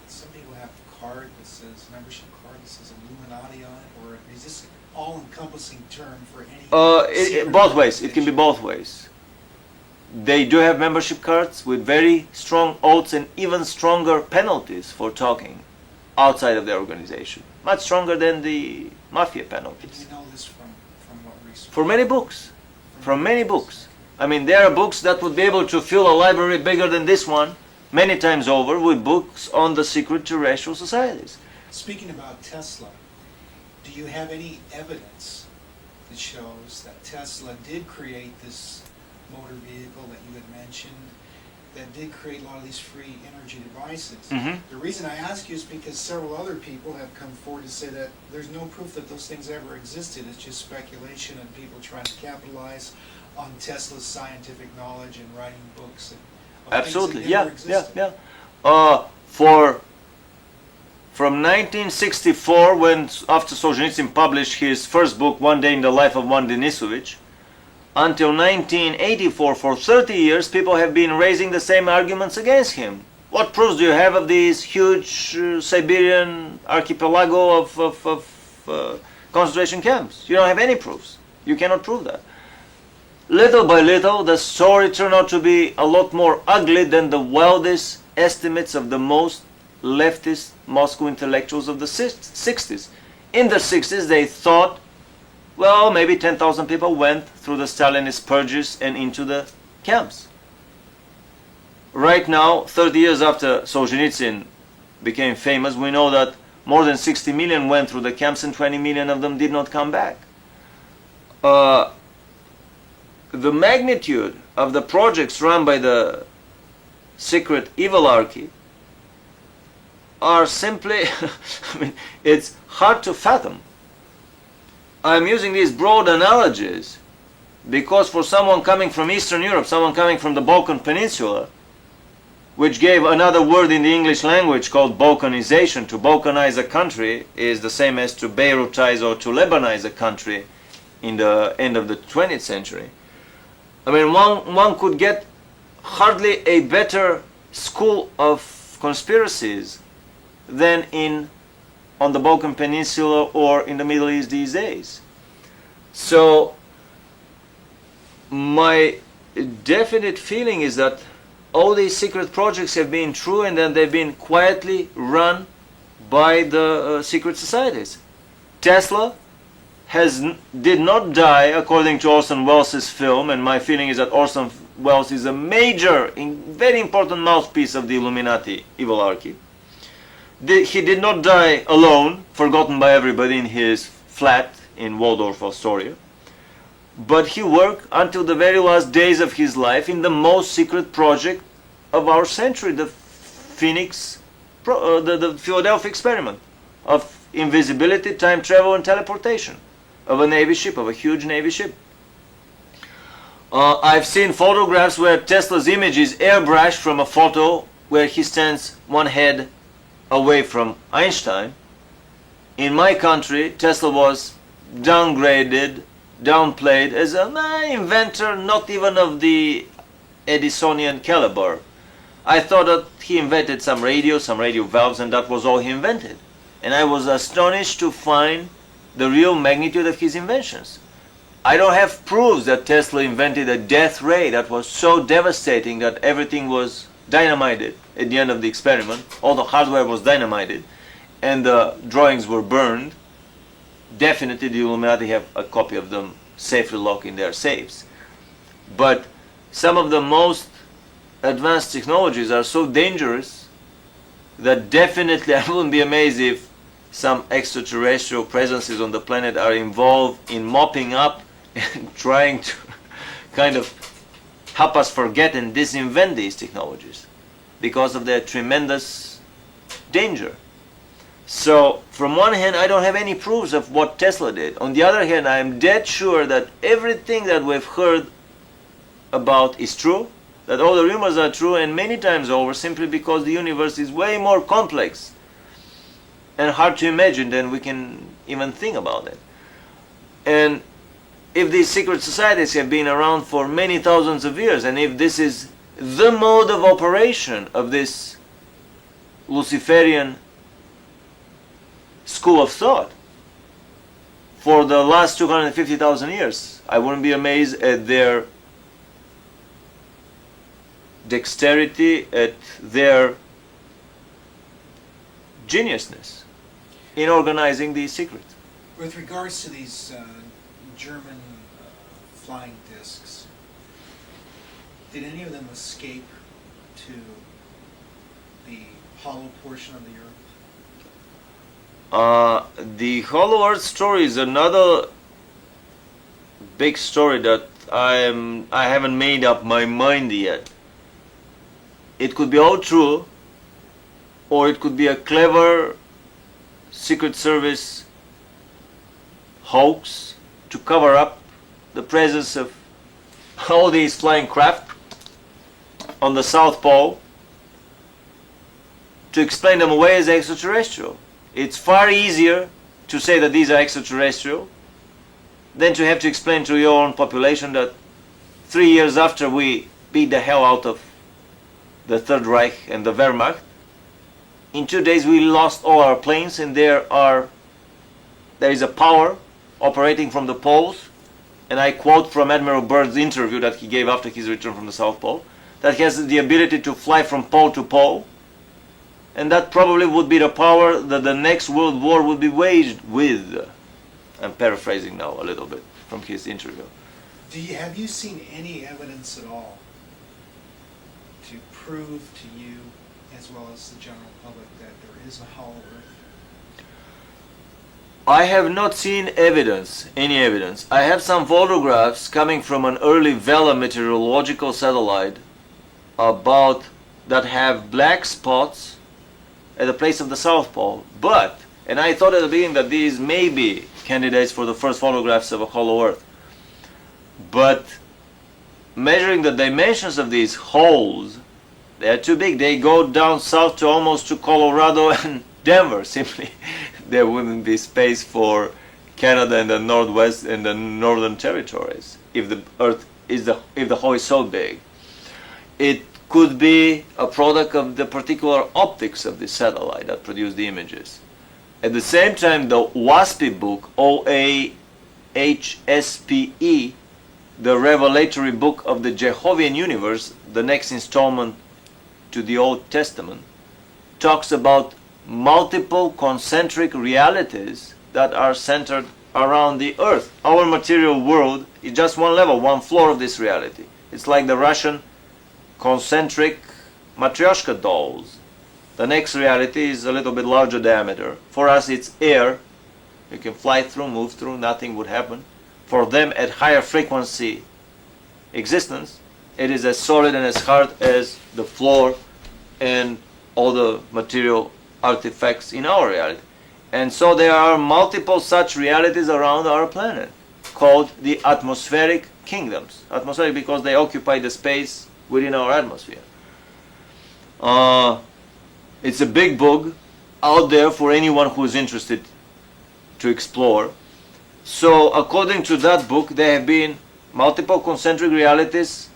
some people have a card that says, membership card that says Illuminati on it, or is this an all-encompassing term for any Both ways. It can be both ways. They do have membership cards with very strong oaths and even stronger penalties for talking outside of their organization. Much stronger than the mafia penalties. Did you know this from what research? For many books. From many books. I mean, there are books that would be able to fill a library bigger than this one many times over with books on the secret terrestrial societies. Speaking about Tesla, do you have any evidence that shows that Tesla did create this motor vehicle that you had mentioned, that did create a lot of these free energy devices? Mm-hmm. The reason I ask you is because several other people have come forward to say that there's no proof that those things ever existed. It's just speculation and people trying to capitalize on Tesla's scientific knowledge and writing books of Absolutely, things that never existed. From 1964, when after Solzhenitsyn published his first book, One Day in the Life of One Denisovich, until 1984, for 30 years, people have been raising the same arguments against him. What proofs do you have of these huge Siberian archipelago of concentration camps? You don't have any proofs. You cannot prove that. Little by little, the story turned out to be a lot more ugly than the wildest estimates of the most leftist Moscow intellectuals of the 60s. In the 60s, they thought, well, maybe 10,000 people went through the Stalinist purges and into the camps. Right now, 30 years after Solzhenitsyn became famous, we know that more than 60 million went through the camps and 20 million of them did not come back. The magnitude of the projects run by the secret evilarchy are simply, I mean, it's hard to fathom. I'm using these broad analogies because for someone coming from Eastern Europe, someone coming from the Balkan Peninsula, which gave another word in the English language called Balkanization. To Balkanize a country is the same as to Beirutize or to Lebanize a country in the end of the 20th century. I mean, one could get hardly a better school of conspiracies than on the Balkan Peninsula or in the Middle East these days. So my definite feeling is that all these secret projects have been true and that they've been quietly run by the secret societies. Tesla did not die according to Orson Welles' film, and my feeling is that Orson Welles is a major, very important mouthpiece of the Illuminati evilarchy. He did not die alone, forgotten by everybody in his flat in Waldorf, Astoria. But he worked until the very last days of his life in the most secret project of our century, the Philadelphia experiment of invisibility, time travel, and teleportation of a Navy ship, of a huge Navy ship. I've seen photographs where Tesla's image is airbrushed from a photo where he stands one head away from Einstein. In my country, Tesla was downgraded, downplayed as an inventor not even of the Edisonian caliber. I thought that he invented some radio valves, and that was all he invented. And I was astonished to find the real magnitude of his inventions. I don't have proofs that Tesla invented a death ray that was so devastating that everything was dynamited at the end of the experiment. All the hardware was dynamited and the drawings were burned. Definitely the Illuminati have a copy of them safely locked in their safes. But some of the most advanced technologies are so dangerous that definitely I wouldn't be amazed if some extraterrestrial presences on the planet are involved in mopping up and trying to kind of help us forget and disinvent these technologies because of their tremendous danger. So from one hand, I don't have any proofs of what Tesla did. On the other hand, I am dead sure that everything that we've heard about is true, that all the rumors are true, and many times over, simply because the universe is way more complex and hard to imagine than we can even think about it. And if these secret societies have been around for many thousands of years, and if this is the mode of operation of this Luciferian school of thought for the last 250,000 years, I wouldn't be amazed at their dexterity, at their geniusness in organizing these secrets. With regards to these German flying discs, did any of them escape to the hollow portion of the Earth? The Hollow Earth story is another big story that I haven't made up my mind yet. It could be all true, or it could be a clever Secret Service hoax to cover up the presence of all these flying craft on the South Pole, to explain them away as extraterrestrial. It's far easier to say that these are extraterrestrial than to have to explain to your own population that 3 years after we beat the hell out of the Third Reich and the Wehrmacht, in 2 days we lost all our planes, and there is a power operating from the poles, and I quote from Admiral Byrd's interview that he gave after his return from the South Pole, that has the ability to fly from pole to pole, and that probably would be the power that the next world war would be waged with. I'm paraphrasing now a little bit from his interview. Have you seen any evidence at all to prove to you, as well as the general public, that there is a hollow Earth? I have not seen any evidence. I have some photographs coming from an early Vela meteorological satellite that have black spots at the place of the South Pole. And I thought at the beginning that these may be candidates for the first photographs of a hollow Earth. But measuring the dimensions of these holes, they are too big. They go down south to almost to Colorado and Denver. Simply, there wouldn't be space for Canada and the Northwest and the Northern Territories if the Earth if the hole is so big. It could be a product of the particular optics of the satellite that produced the images. At the same time, the WASPE book, OAHSPE, the revelatory book of the Jehovian universe, the next installment to the Old Testament, talks about multiple concentric realities that are centered around the Earth. Our material world is just one level, one floor of this reality. It's like the Russian concentric Matryoshka dolls. The next reality is a little bit larger diameter. For us it's air. You can fly through, move through, nothing would happen. For them, at higher frequency existence, it is as solid and as hard as the floor and all the material artifacts in our reality. And so there are multiple such realities around our planet, called the atmospheric kingdoms. Atmospheric because they occupy the space within our atmosphere. It's a big book out there for anyone who is interested to explore. So according to that book, there have been multiple concentric realities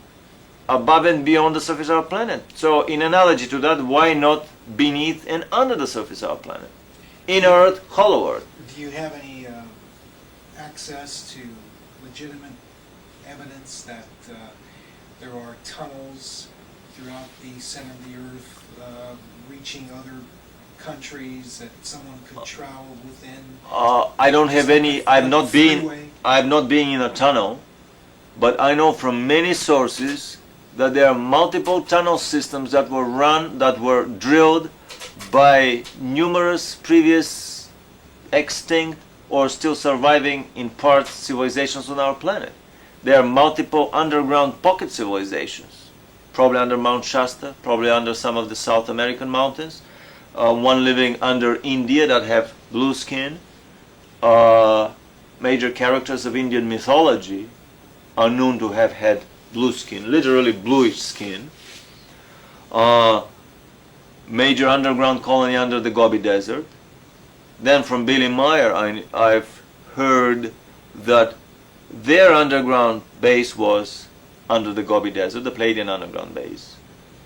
above and beyond the surface of our planet. So in analogy to that, why not beneath and under the surface of our planet? In Earth, hollow Earth. Do you have any access to legitimate evidence that there are tunnels throughout the center of the Earth reaching other countries that someone could travel within? I don't have any. I've not been in a tunnel, but I know from many sources that there are multiple tunnel systems that were drilled by numerous previous extinct or still surviving in part civilizations on our planet. There are multiple underground pocket civilizations, probably under Mount Shasta, probably under some of the South American mountains, one living under India that have blue skin. Major characters of Indian mythology are known to have had blue skin, literally bluish skin. Major underground colony under the Gobi Desert. Then from Billy Meyer, I've heard that their underground base was under the Gobi Desert, the Pleiadian underground base.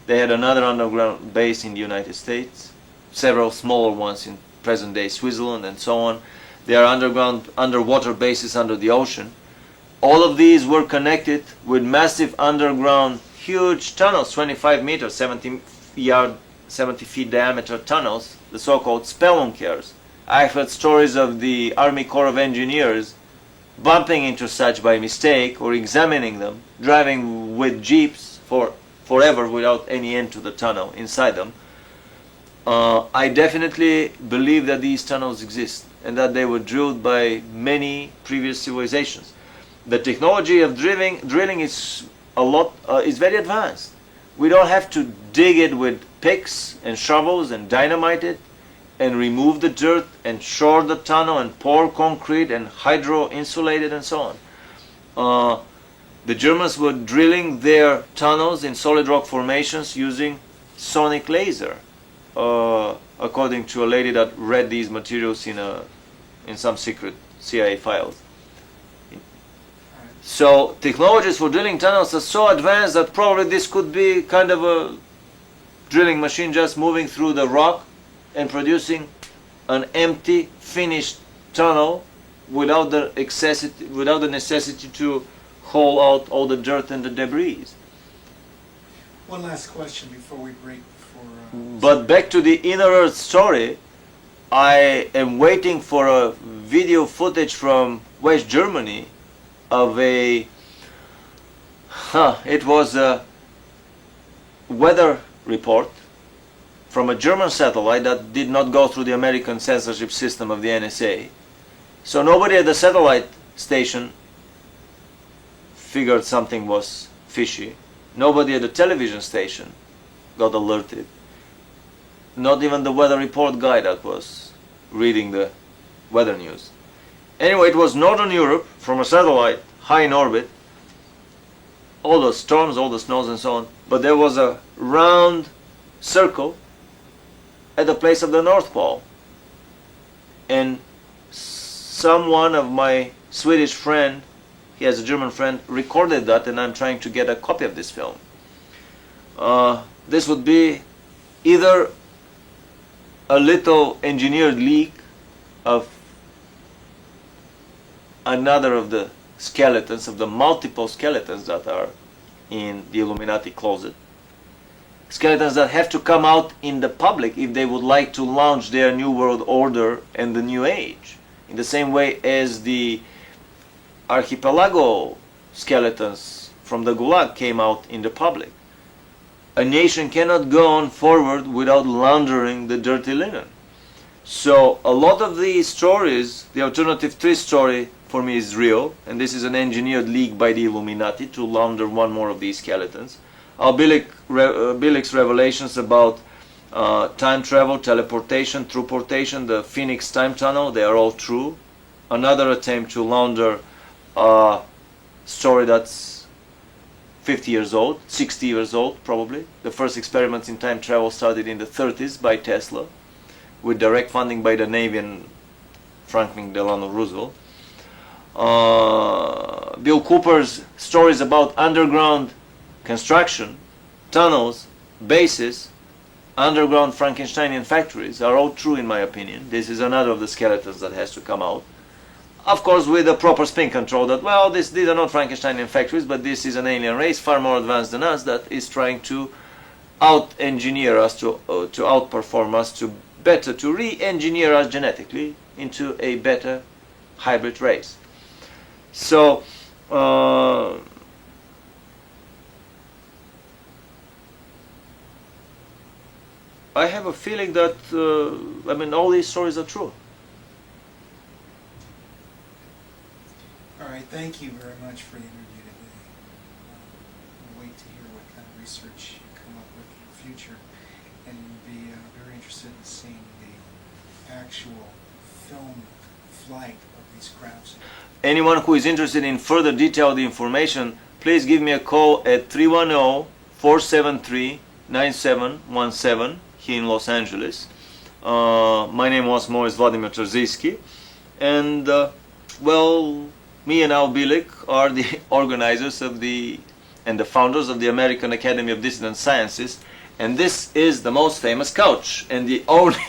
They had another underground base in the United States, several smaller ones in present-day Switzerland and so on. There are underwater bases under the ocean. All of these were connected with massive underground, huge tunnels, 25 meters, 70 feet diameter tunnels, the so-called spelunkers. I've heard stories of the Army Corps of Engineers bumping into such by mistake or examining them, driving with jeeps for forever without any end to the tunnel inside them. I definitely believe that these tunnels exist and that they were drilled by many previous civilizations. The technology of drilling is very advanced. We don't have to dig it with picks and shovels and dynamite it and remove the dirt and shore the tunnel and pour concrete and hydro insulate it and so on. The Germans were drilling their tunnels in solid rock formations using sonic laser, according to a lady that read these materials in some secret CIA files. So technologies for drilling tunnels are so advanced that probably this could be kind of a drilling machine just moving through the rock and producing an empty, finished tunnel without the necessity to haul out all the dirt and the debris. One last question before we break for... But back to the Inner Earth story, I am waiting for a video footage from West Germany of it was a weather report from a German satellite that did not go through the American censorship system of the NSA. So nobody at the satellite station figured something was fishy. Nobody at the television station got alerted. Not even the weather report guy that was reading the weather news. Anyway, it was Northern Europe from a satellite, high in orbit. All the storms, all the snows and so on. But there was a round circle at the place of the North Pole. And someone of my Swedish friend, he has a German friend, recorded that, and I'm trying to get a copy of this film. This would be either a little engineered leak of another of the skeletons, of the multiple skeletons that are in the Illuminati closet. Skeletons that have to come out in the public if they would like to launch their New World Order and the New Age. In the same way as the archipelago skeletons from the Gulag came out in the public. A nation cannot go on forward without laundering the dirty linen. So a lot of these stories, the alternative 3 story for me is real, and this is an engineered leak by the Illuminati to launder one more of these skeletons. Bilik's revelations about time travel, teleportation, throughportation, the Phoenix time tunnel, they are all true. Another attempt to launder a story that's 50 years old, 60 years old probably. The first experiments in time travel started in the 30s by Tesla, with direct funding by the Navy and Franklin Delano Roosevelt. Bill Cooper's stories about underground construction, tunnels, bases, underground Frankensteinian factories are all true in my opinion. This is another of the skeletons that has to come out. Of course with a proper spin control that, well, these are not Frankensteinian factories, but this is an alien race far more advanced than us that is trying to out-engineer us, to outperform us, to re-engineer us genetically into a better hybrid race. So, I have a feeling that, all these stories are true. All right, thank you very much for the interview today. We'll wait to hear what kind of research you come up with in the future. and be very interested in seeing the actual film flight of these crafts. Anyone who is interested in further detailed information, please give me a call at 310-473-9717 here in Los Angeles. My name was Vladimir Terziski, and well, me and Al Bilik are the organizers of and the founders of the American Academy of Dissident Sciences, and this is the most famous couch and the only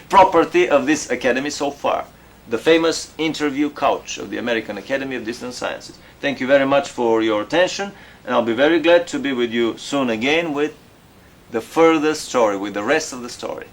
property of this academy so far, the famous interview couch of the American Academy of Dissident Sciences. Thank you very much for your attention, and I'll be very glad to be with you soon again with the further story, with the rest of the story.